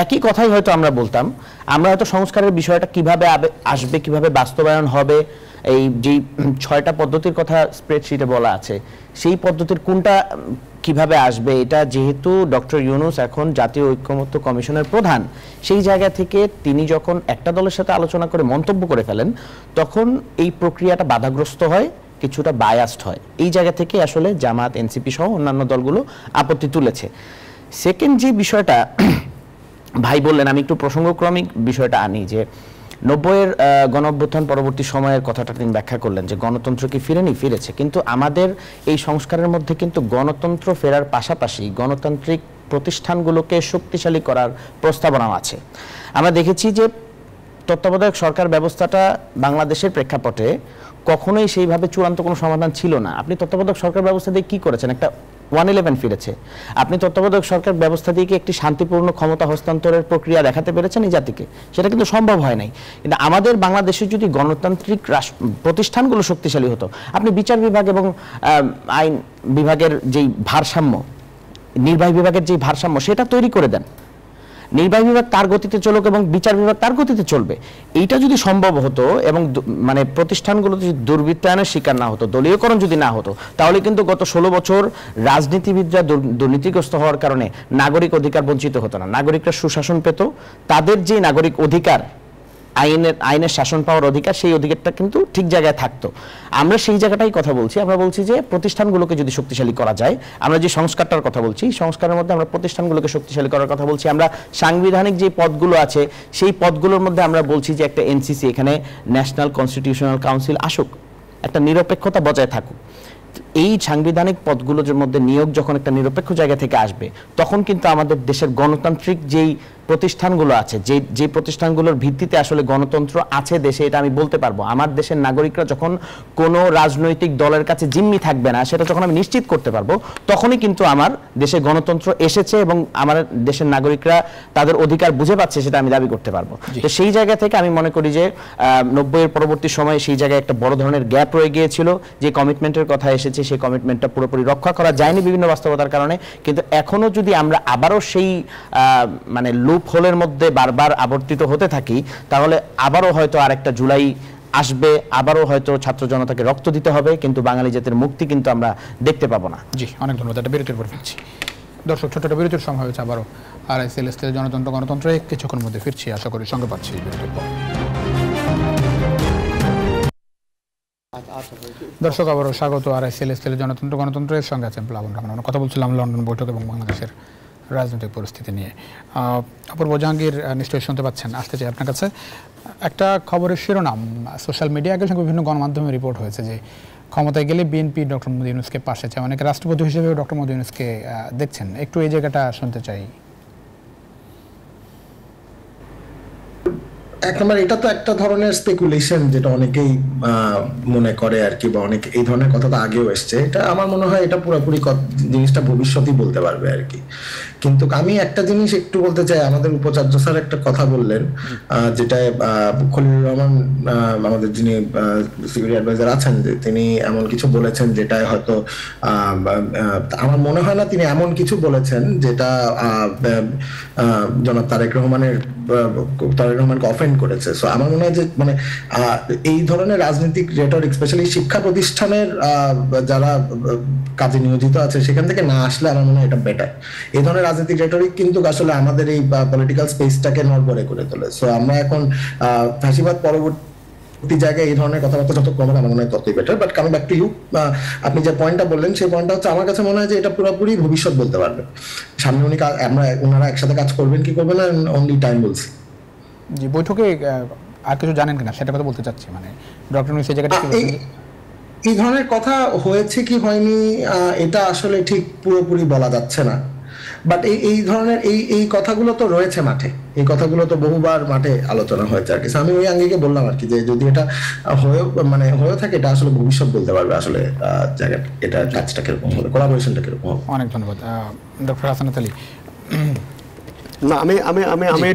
একই কথাই হয়তো আমরা বলতাম, আমরা হয়তো সংস্কারের বিষয়টা কিভাবে আসবে, কিভাবে বাস্তবায়ন হবে, এই যেই 6টা পদ্ধতির কথা স্প্রেডশিটে বলা আছে সেই পদ্ধতির কোনটা কিভাবে আসবে, এটা যেহেতু ডক্টর ইউনূস এখন জাতীয় ঐক্যমত্য কমিশনের প্রধান, সেই জায়গা থেকে তিনি যখন একটা দলের সাথে আলোচনা করে মন্তব্য করে ফেলেন তখন এই প্রক্রিয়াটা বাধাগ্রস্ত হয়, কিছুটা বায়াসড হয়। এই জায়গা থেকে আসলে জামাত, এনসিপি সহ অন্যান্য দলগুলো আপত্তি তুলেছে। সেকেন্ড যে বিষয়টা ভাই বললেন, আমি একটু প্রসঙ্গক্রমিক বিষয়টা আনি যে 90-এর গণঅভ্যুত্থান পরবর্তী সময়ের কথাটা তিনি ব্যাখ্যা করলেন যে গণতন্ত্র কি ফিরেছে, কিন্তু আমাদের এই সংস্কারের মধ্যে কিন্তু গণতন্ত্র ফেরার পাশাপাশি গণতান্ত্রিক প্রতিষ্ঠানগুলোকে শক্তিশালী করার প্রস্তাবনাও আছে। আমরা দেখেছি যে তত্ত্বাবধায়ক সরকার ব্যবস্থাটা বাংলাদেশের প্রেক্ষাপটে কখনোই সেইভাবে চূড়ান্ত কোনো সমাধান ছিল না। আপনি তত্ত্বাবধায়ক সরকার ব্যবস্থা দিয়ে কি করেছেন? একটা 111 ফিরেছে। আপনি তত্ত্বাবধায়ক সরকার ব্যবস্থা দিয়ে কি একটি শান্তিপূর্ণ ক্ষমতা হস্তান্তরের প্রক্রিয়া দেখাতে পেরেছেন এই জাতিকে? সেটা কিন্তু সম্ভব হয় নাই। কিন্তু আমাদের বাংলাদেশে যদি গণতান্ত্রিক প্রতিষ্ঠানগুলো শক্তিশালী হতো, আপনি বিচার বিভাগ এবং আইন বিভাগের যেই ভারসাম্য, নির্বাহী বিভাগের যেই ভারসাম্য সেটা তৈরি করে দেন, নির্বাহী বিভাগ তার গতিতে চলুক এবং বিচার বিভাগ তার গতিতে চলবে। এইটা যদি সম্ভব হতো এবং মানে প্রতিষ্ঠানগুলো যদি দুর্বৃত্তায়নের শিকার না হতো, দলীয়করণ যদি না হতো, তাহলে কিন্তু গত 16 বছর রাজনীতিবিদরা দুর্নীতিগ্রস্ত হওয়ার কারণে নাগরিক অধিকার বঞ্চিত হতো না, নাগরিকরা সুশাসন পেত, তাদের যে নাগরিক অধিকার, আইনের শাসন পাওয়ার অধিকার, সেই অধিকারটা কিন্তু ঠিক জায়গায় থাকতো। আমরা সেই জায়গাটাই কথা বলছি। আমরা বলছি যে প্রতিষ্ঠানগুলোকে যদি শক্তিশালী করা যায়, আমরা যে সংস্কারটার কথা বলছি, সংস্কারের মধ্যে আমরা প্রতিষ্ঠানগুলোকে শক্তিশালী করার কথা বলছি। আমরা সাংবিধানিক যে পদগুলো আছে সেই পদগুলোর মধ্যে আমরা বলছি যে একটা এনসিসি, এখানে ন্যাশনাল কনস্টিটিউশনাল কাউন্সিল আসুক, একটা নিরপেক্ষতা বজায় থাকুক। এই সাংবিধানিক পদগুলোর মধ্যে নিয়োগ যখন একটা নিরপেক্ষ জায়গা থেকে আসবে, তখন কিন্তু আমাদের দেশের গণতান্ত্রিক যেই প্রতিষ্ঠানগুলো আছে, যে প্রতিষ্ঠানগুলোর ভিত্তিতে আসলে গণতন্ত্র আছে দেশে, এটা আমি বলতে পারবো। আমার দেশের নাগরিকরা যখন কোনো রাজনৈতিক দলের কাছে জিম্মি থাকবে না, সেটা যখন আমি নিশ্চিত করতে পারবো, তখনই কিন্তু আমার দেশে গণতন্ত্র এসেছে এবং আমার দেশের নাগরিকরা তাদের অধিকার বুঝে পাচ্ছে, সেটা আমি দাবি করতে পারবো। তো সেই জায়গা থেকে আমি মনে করি যে 90-এর পরবর্তী সময়ে সেই জায়গায় একটা বড় ধরনের গ্যাপ রয়ে গিয়েছিল। যে কমিটমেন্টের কথা এসেছে সেই কমিটমেন্টটা পুরোপুরি রক্ষা করা যায়নি বিভিন্ন বাস্তবতার কারণে। কিন্তু এখনো যদি আমরা আবারও সেই মানে লুপ হোলের মধ্যে বারবার আবর্তিত হতে থাকি, তাহলে আবারও হয়তো আরেকটা জুলাই আসবে, আবারও হয়তো ছাত্র জনতাকে রক্ত দিতে হবে, কিন্তু বাঙালি জাতির মুক্তি কিন্তু আমরা দেখতে পাবো না। জি, অনেক ধন্যবাদ। একটা বিরতির পর ফিরছি। দর্শক, ছোট একটা বিরতির সময় হয়েছে আবারও। RSL গণতন্ত্র কিছুক্ষণের মধ্যে ফিরছি, আশা করি সঙ্গে পাচ্ছি বিরতির পর। দর্শক, আবারও স্বাগত RSL গণতন্ত্রের সঙ্গে আছেন প্লাবন রহমান। আমরা কথা বলছিলাম লন্ডন বৈঠক এবং বাংলাদেশের রাজনৈতিক পরিস্থিতি নিয়ে। অপূর্ব জাহাঙ্গীর নিশ্চয়ই শুনতে পাচ্ছেন, আসতে চাই আপনার কাছে। একটা খবরের শিরোনাম সোশ্যাল মিডিয়া, একই সঙ্গে বিভিন্ন গণমাধ্যমে রিপোর্ট হয়েছে যে ক্ষমতায় গেলে বিএনপি ডক্টর মোহাম্মদ ইউনূসকে পাশে চায়, অনেকে রাষ্ট্রপতি হিসেবে ডক্টর মোহাম্মদ ইউনূসকে দেখছেন। একটু এই জায়গাটা শুনতে চাই। এক নম্বর, এটা তো একটা ধরনের স্পেকুলেশন, যেটা অনেকেই মনে করে আর কি, বা অনেক এই ধরনের কথা তো আগেও এসছে। এটা আমার মনে হয় এটা পুরোপুরি জিনিসটা ভবিষ্যতই বলতে পারবে আর কি। কিন্তু আমি একটা জিনিস একটু বলতে চাই, আমাদের উপাচার্য স্যার একটা কথা বললেন, যেটা খলিলুর রহমান আমাদের যিনি সিকিউরিটি অ্যাডভাইজার আছেন, যে তিনি এমন কিছু বলেছেন যেটা হয়তো আমার মনে হয় না তিনি এমন কিছু বলেছেন যেটা জনাব তারেক রহমানকে অফেন্ড করেছে। সো আমার মনে হয় যে মানে এই ধরনের রাজনৈতিক রেটরিক, স্পেশালি শিক্ষা প্রতিষ্ঠানের যারা কাজে নিয়োজিত আছে সেখান থেকে না আসলে আমার মনে হয় এটা বেটার। এই ধরনের রাজনৈতিক রেটরিক কিন্তু আসলে আমাদের এই পলিটিক্যাল স্পেসটাকে নড়বড়ে করে তোলে। সো আমরা এখন ফ্যাসিবাদ পরবর্তী জায়গায় এই ধরনের কথাবার্তা যত কম আমার মনে হয় ততই better. But coming back to you, আপনি যে পয়েন্টটা বললেন সেই পয়েন্টটা হচ্ছে আমার কাছে মনে হয় যে এটা পুরোপুরি ভবিষ্যৎ বলতে পারবে। সামনে ওনারা একসাথে কাজ করবেন কি করবেন না, অনলি টাইম বলছি। জি, বৈঠকে আর কিছু জানেন কিনা সেটা কথা বলতে চাচ্ছি। মানে ডক্টর ইউনূস এই জায়গাটা এই ধরনের কথা হয়েছে কি হয়নি এটা আসলে ঠিক পুরোপুরি বলা যাচ্ছে না। বাট এই ধরনের এই কথাগুলো তো রয়েছে মাঠে, এই কথাগুলো তো বহুবার মাঠে আলোচনা হয়েছে আর কি। আমি ওই আঙ্গিকে বললাম আর কি যে যদি এটা হয়ে থাকে, এটা আসলে ভবিষ্যৎ বলতে পারবে আসলে জায়গাটা, এটা কাজটা কিরকম হবে, কোলাবোরেশনটা কিরকম হবে। অনেক ধন্যবাদ ডক্টর হাসানাত আলী। না, আমি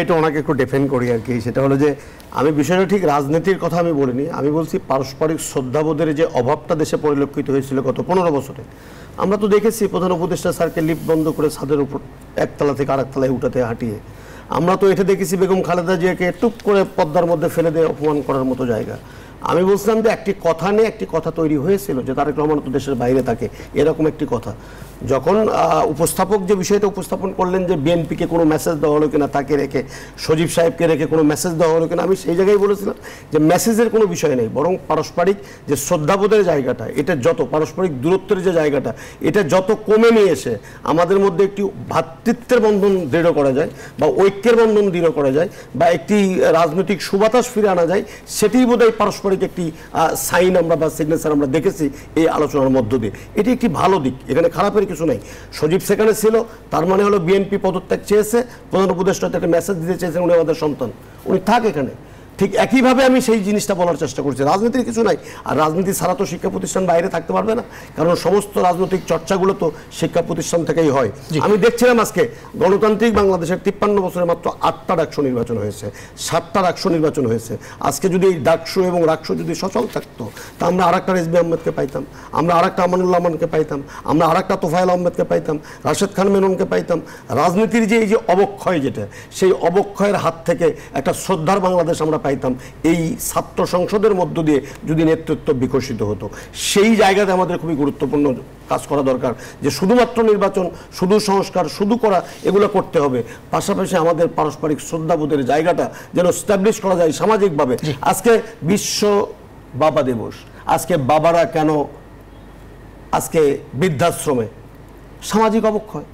একটু ওনাকে একটু ডিফেন্ড করি আর কি। সেটা হলো যে আমি বিষয়টা ঠিক রাজনীতির কথা আমি বলিনি, আমি বলছি পারস্পরিক শ্রদ্ধাবোধের যে অভাবটা দেশে পরিলক্ষিত হয়েছিল গত 15 বছরে। আমরা তো দেখেছি প্রধান উপদেষ্টা স্যারকে লিফট বন্ধ করে ছাদের উপর একতলা থেকে আরেকতলায় উঠাতে হাঁটিয়ে। আমরা তো এটা দেখেছি বেগম খালেদা জিয়াকে টুপ করে পদ্মার মধ্যে ফেলে দিয়ে অপমান করার মতো জায়গা। আমি বলছিলাম যে একটি কথা নিয়ে একটি কথা তৈরি হয়েছিল যে তারেক রহমান তো দেশের বাইরে থাকে, এরকম একটি কথা। যখন উপস্থাপক যে বিষয়টা উপস্থাপন করলেন যে বিএনপিকে কোনো মেসেজ দেওয়া হলো কিনা, তাকে রেখে সজীব সাহেবকে রেখে কোনো মেসেজ দেওয়া হলো কিনা, আমি সেই জায়গায় বলেছিলাম যে মেসেজের কোনো বিষয় নেই, বরং পারস্পরিক যে শ্রদ্ধাবোধের জায়গাটা, এটা যত পারস্পরিক দূরত্বের যে জায়গাটা, এটা যত কমে নিয়ে এসে আমাদের মধ্যে একটি ভ্রাতৃত্বের বন্ধন দৃঢ় করা যায় বা ঐক্যের বন্ধন দৃঢ় করা যায় বা একটি রাজনৈতিক সুবাতাস ফিরে আনা যায়, সেটি বোধহয় পারস্পরিক একটি সাইন আমরা বা সিগনেচার আমরা দেখেছি এই আলোচনার মধ্য দিয়ে। এটি একটি ভালো দিক, এখানে খারাপের কিছু নেই। সজীব সেখানে ছিল, তার মানে হলো বিএনপি পদত্যাগ চেয়েছে, প্রধান উপদেষ্টা একটা মেসেজ দিতে চেয়েছেন উনি আমাদের সন্তান, উনি থাক এখানে। ঠিক একইভাবে আমি সেই জিনিসটা বলার চেষ্টা করছি, রাজনীতির কিছু নাই। আর রাজনীতি ছাড়া তো শিক্ষা প্রতিষ্ঠান বাইরে থাকতে পারবে না, কারণ সমস্ত রাজনৈতিক চর্চাগুলো তো শিক্ষা প্রতিষ্ঠান থেকেই হয়। আমি দেখছিলাম আজকে গণতান্ত্রিক বাংলাদেশের 53 বছরে মাত্র 8টা ডাকসু নির্বাচন হয়েছে, 7টা রাকসু নির্বাচন হয়েছে। আজকে যদি এই ডাকসু এবং রাকসু যদি সচল থাকতো, তা আমরা আরেকটা রেজবি আহমেদকে পাইতাম, আমরা আরেকটা আমানুল্লাহ আমানকে পাইতাম, আমরা আরেকটা তোফায়েল আহমেদকে পাইতাম, রাশেদ খান মেননকে পাইতাম। রাজনীতির যে এই যে অবক্ষয়, যেটা সেই অবক্ষয়ের হাত থেকে একটা শ্রদ্ধার বাংলাদেশ আমরা পাইতাম এই ছাত্র সংসদের মধ্য দিয়ে যদি নেতৃত্ব বিকশিত হতো। সেই জায়গাতে আমাদের খুবই গুরুত্বপূর্ণ কাজ করা দরকার, যে শুধুমাত্র নির্বাচন, শুধু সংস্কার, শুধু করা, এগুলো করতে হবে। পাশাপাশি আমাদের পারস্পরিক শ্রদ্ধাবোধের জায়গাটা যেন স্ট্যাবলিশ করা যায় সামাজিকভাবে। আজকে বিশ্ব বাবা দিবস, আজকে বাবারা কেন আজকে বৃদ্ধাশ্রমে? সামাজিক অবক্ষয়।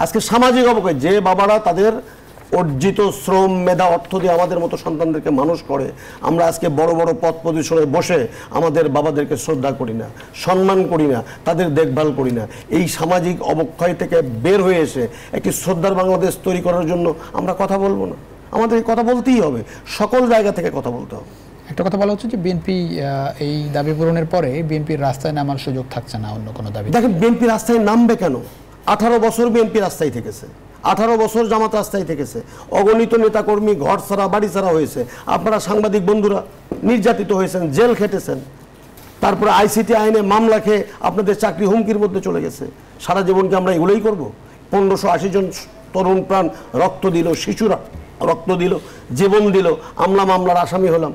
আজকে সামাজিক অবক্ষয়, যে বাবারা তাদের অর্জিত শ্রম, মেধা, অর্থ দিয়ে আমাদের মতো সন্তানদেরকে মানুষ করে, আমরা আজকে বড় বড় পদ পজিশনে বসে আমাদের বাবাদেরকে শ্রদ্ধা করি না, সম্মান করি না, তাদের দেখভাল করি না। এই সামাজিক অবক্ষয় থেকে বের হয়ে এসে একটি শ্রদ্ধার বাংলাদেশ তৈরি করার জন্য আমরা কথা বলবো না, আমাদের কথা বলতেই হবে, সকল জায়গা থেকে কথা বলতে হবে। একটা কথা বলা হচ্ছে যে বিএনপি এই দাবি পূরণের পরে বিএনপির রাস্তায় নামার সুযোগ থাকছে না, অন্য কোনো দাবি। দেখেন, বিএনপি রাস্তায় নামবে কেন? 18 বছর বিএনপি রাস্তায় থেকেছে, 18 বছর জামাত রাস্তায় থেকেছে, অগণিত নেতাকর্মী ঘর ছাড়া বাড়ি ছাড়া হয়েছে, আপনারা সাংবাদিক বন্ধুরা নির্যাতিত হয়েছেন, জেল খেটেছেন, তারপরে আইসিটি আইনে মামলা খেয়ে আপনাদের চাকরি হুমকির মধ্যে চলে গেছে। সারা জীবনকে আমরা এগুলোই করব? 1580 জন তরুণ প্রাণ রক্ত দিল, শিশুরা রক্ত দিল, জীবন দিল, মামলার আসামি হলাম,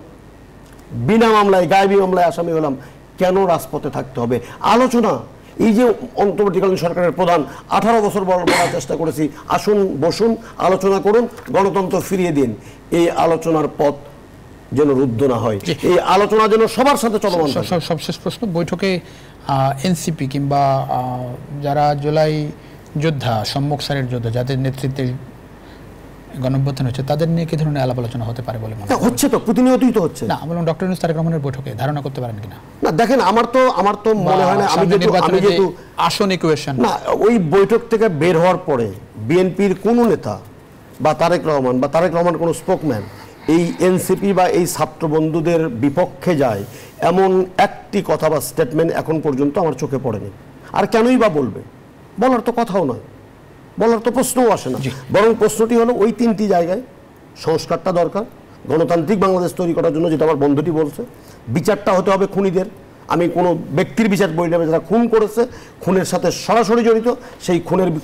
বিনা মামলায় গায়েবী মামলায় আসামি হলাম, কেন রাজপথে থাকতে হবে? আলোচনা, এই যে অন্তর্বর্তীকালীন সরকারের প্রধান 18 বছর বলার চেষ্টা করেছি, আসুন বসুন আলোচনা করুন, গণতন্ত্র ফিরিয়ে দিন। এই আলোচনার পথ যেন রুদ্ধ না হয়, এই আলোচনা যেন সবার সাথে চলমান থাকে। সবশেষ প্রশ্ন, বৈঠকে এনসিপি কিংবা যারা জুলাই যোদ্ধা, সম্মুখ সারির যোদ্ধা, যাদের নেতৃত্বে গণঅভ্যুত্থান হচ্ছে, তাদের নিয়ে কি ধরনের আলাপ আলোচনা হতে পারে বলে মনে হয়? হচ্ছে তো, প্রতিনিয়তই তো হচ্ছে। না, বলুন ডক্টর ইউনূস তারেক রহমানের বৈঠকে ধারণা করতে পারেন কিনা? না দেখেন, আমার তো মনে হয় না, আমি যেহেতু আসন ইকুয়েশন না, ওই বৈঠক থেকে বের হওয়ার পরে বিএনপির কোনো নেতা বা তারেক রহমান কোনো স্পোকম্যান এই এনসিপি বা এই ছাত্র বন্ধুদের বিপক্ষে যায় এমন একটি কথা বা স্টেটমেন্ট এখন পর্যন্ত আমার চোখে পড়েনি। আর কেনই বা বলবে? বলার তো কথাও নয়, বলার তো প্রশ্নও আসে না। বরং প্রশ্নটি হলো ওই 3টি জায়গায় সংস্কারটা দরকার, গণতান্ত্রিক বাংলাদেশ তৈরি করার জন্য, যেটা আমার বন্ধুটি বলছে, বিচারটা হতে হবে খুনিদের। আমি কোনো ব্যক্তির বিচার বলি না, যারা খুন করেছে, খুনের সাথে সরাসরি জড়িত, সেই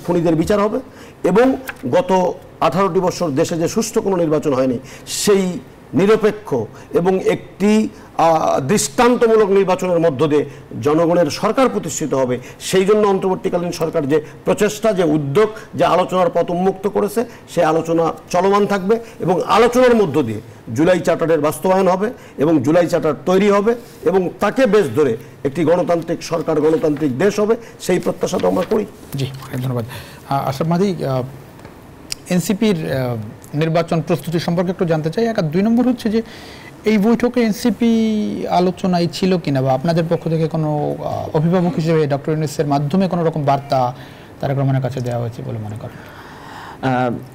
খুনিদের বিচার হবে। এবং গত 18টি বছর দেশে যে সুষ্ঠু কোনো নির্বাচন হয়নি, সেই নিরপেক্ষ এবং একটি দৃষ্টান্তমূলক নির্বাচনের মধ্য দিয়ে জনগণের সরকার প্রতিষ্ঠিত হবে। সেই জন্য অন্তর্বর্তীকালীন সরকার যে প্রচেষ্টা, যে উদ্যোগ, যে আলোচনার পথ উন্মুক্ত করেছে, সেই আলোচনা চলমান থাকবে এবং আলোচনার মধ্য দিয়ে জুলাই চার্টারের বাস্তবায়ন হবে এবং জুলাই চার্টার তৈরি হবে এবং তাকে বেশ ধরে একটি গণতান্ত্রিক সরকার, গণতান্ত্রিক দেশ হবে, সেই প্রত্যাশা তো আমরা করি। জি, অনেক ধন্যবাদ। আশরাফ মাহদী, এনসিপির নির্বাচন প্রস্তুতি সম্পর্কে একটু জানতে চাই। 2 নম্বর হচ্ছে যে এই বৈঠকে এনসিপি আলোচনায় ছিল কিনা, বা আপনাদের পক্ষ থেকে কোনো অভিভাবক হিসেবে ডক্টর ইউনূসের মাধ্যমে কোনো রকম বার্তা তারেক রহমানের কাছে দেওয়া হয়েছে বলে মনে করেন?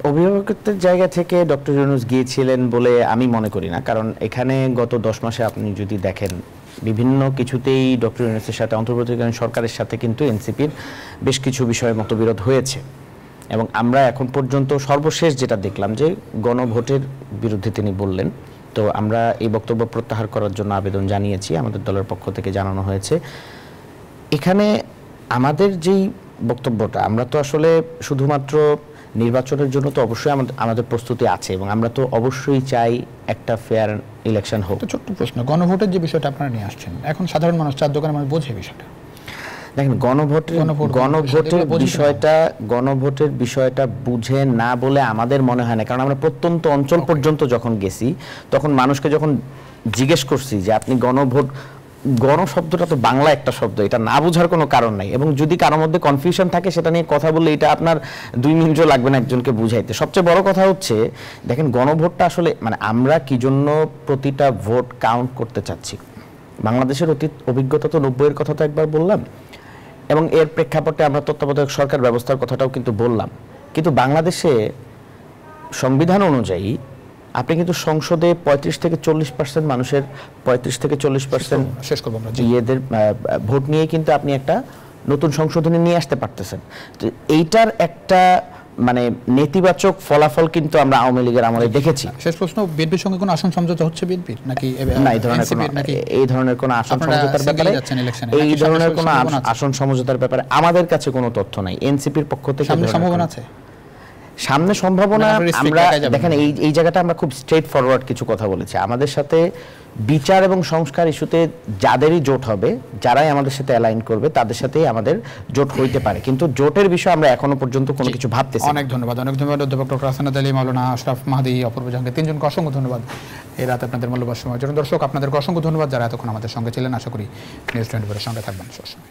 অভিভাবকত্বের জায়গা থেকে ডক্টর ইউনূস গিয়েছিলেন বলে আমি মনে করি না, কারণ এখানে গত 10 মাসে আপনি যদি দেখেন বিভিন্ন কিছুতেই ডক্টর ইউনূসের সাথে অন্তর্বর্তীকালীন সরকারের সাথে কিন্তু এনসিপির বেশ কিছু বিষয়ে মতবিরোধ হয়েছে এবং আমরা এখন পর্যন্ত সর্বশেষ যেটা দেখলাম যে গণভোটের বিরুদ্ধে তিনি বললেন, তো আমরা এই বক্তব্য প্রত্যাহার করার জন্য আবেদন জানিয়েছি, আমাদের দলের পক্ষ থেকে জানানো হয়েছে। এখানে আমাদের যেই বক্তব্যটা, আমরা তো আসলে শুধুমাত্র নির্বাচনের জন্য তো অবশ্যই আমাদের প্রস্তুতি আছে এবং আমরা তো অবশ্যই চাই একটা ফেয়ার ইলেকশন হোক। তো ছোট্ট প্রশ্ন, গণভোটের যে বিষয়টা আপনারা নিয়ে আসছেন, এখন সাধারণ মানুষ, চার দোকানের মানুষ বোঝে বিষয়টা? দেখেন, গণভোটের বিষয়টা বুঝে না বলে আমাদের মনে হয় না, কারণ আমরা প্রত্যন্ত অঞ্চল পর্যন্ত যখন গেছি তখন মানুষকে যখন জিজ্ঞেস করছি যে আপনি গণভোট, গণ শব্দটা তো বাংলা একটা শব্দ, এটা না বোঝার কোনো কারণ নাই এবং যদি কারোর মধ্যে কনফিউশন থাকে সেটা নিয়ে কথা বললে এটা আপনার 2 মিনিটও লাগবে না একজনকে বুঝাইতে। সবচেয়ে বড় কথা হচ্ছে, দেখেন গণভোটটা আসলে মানে আমরা কি জন্য প্রতিটা ভোট কাউন্ট করতে চাচ্ছি। বাংলাদেশের অতীত অভিজ্ঞতা তো 90-এর কথা তো একবার বললাম এবং এর প্রেক্ষাপটে আমরা তত্ত্বাবধায়ক সরকার ব্যবস্থার কথাটাও কিন্তু বললাম, কিন্তু বাংলাদেশে সংবিধান অনুযায়ী আপনি কিন্তু সংসদে 35 থেকে 40% মানুষের 35 থেকে 40% শেষ করব আমরা ইয়েদের ভোট নিয়ে কিন্তু আপনি একটা নতুন সংশোধনী নিয়ে আসতে পারতেছেন। তো এইটার একটা মানে নেতিবাচক ফলাফল কিন্তু আমরা আওয়ামী লীগের আমলে দেখেছি। শেষ প্রশ্ন, বিএনপির সঙ্গে কোনো আসন সমঝোতা হচ্ছে বিএনপির নাকি? না, এই ধরনের কোনো আসন সমঝোতার ব্যাপারে আসন সমঝোতার ব্যাপারে আমাদের কাছে কোনো তথ্য নাই। এনসিপির পক্ষ থেকে সম্ভাবনা আছে, সামনে সম্ভাবনা। আমরা দেখেন এই জায়গাটা আমরা খুব স্ট্রেট ফরওয়ার্ড কিছু কথা বলেছি। আমাদের সাথে বিচার এবং সংস্কার ইস্যুতে যাদেরই জোট হবে, যারাই আমাদের সাথে অ্যালাইন করবে তাদের সাথেই আমাদের জোট হইতে পারে, কিন্তু জোটের বিষয়ে আমরা এখনো পর্যন্ত কোনো কিছু ভাবতেছি। অনেক ধন্যবাদ অধ্যাপক ডক্টর হাসানাত আলী, মাওলানা আশরাফ মাহদী, অপূর্ব জাহাঙ্গীর, তিনজনকে অসংখ্য ধন্যবাদ এই রাতে আপনাদের মূল্যবান সময়ের জন্য। দর্শক, আপনাদের অসংখ্য ধন্যবাদ যারা এতক্ষণ আমাদের সঙ্গে ছিলেন। আশা করি নিউজ 24-এর সঙ্গে থাকবেন সবসময়।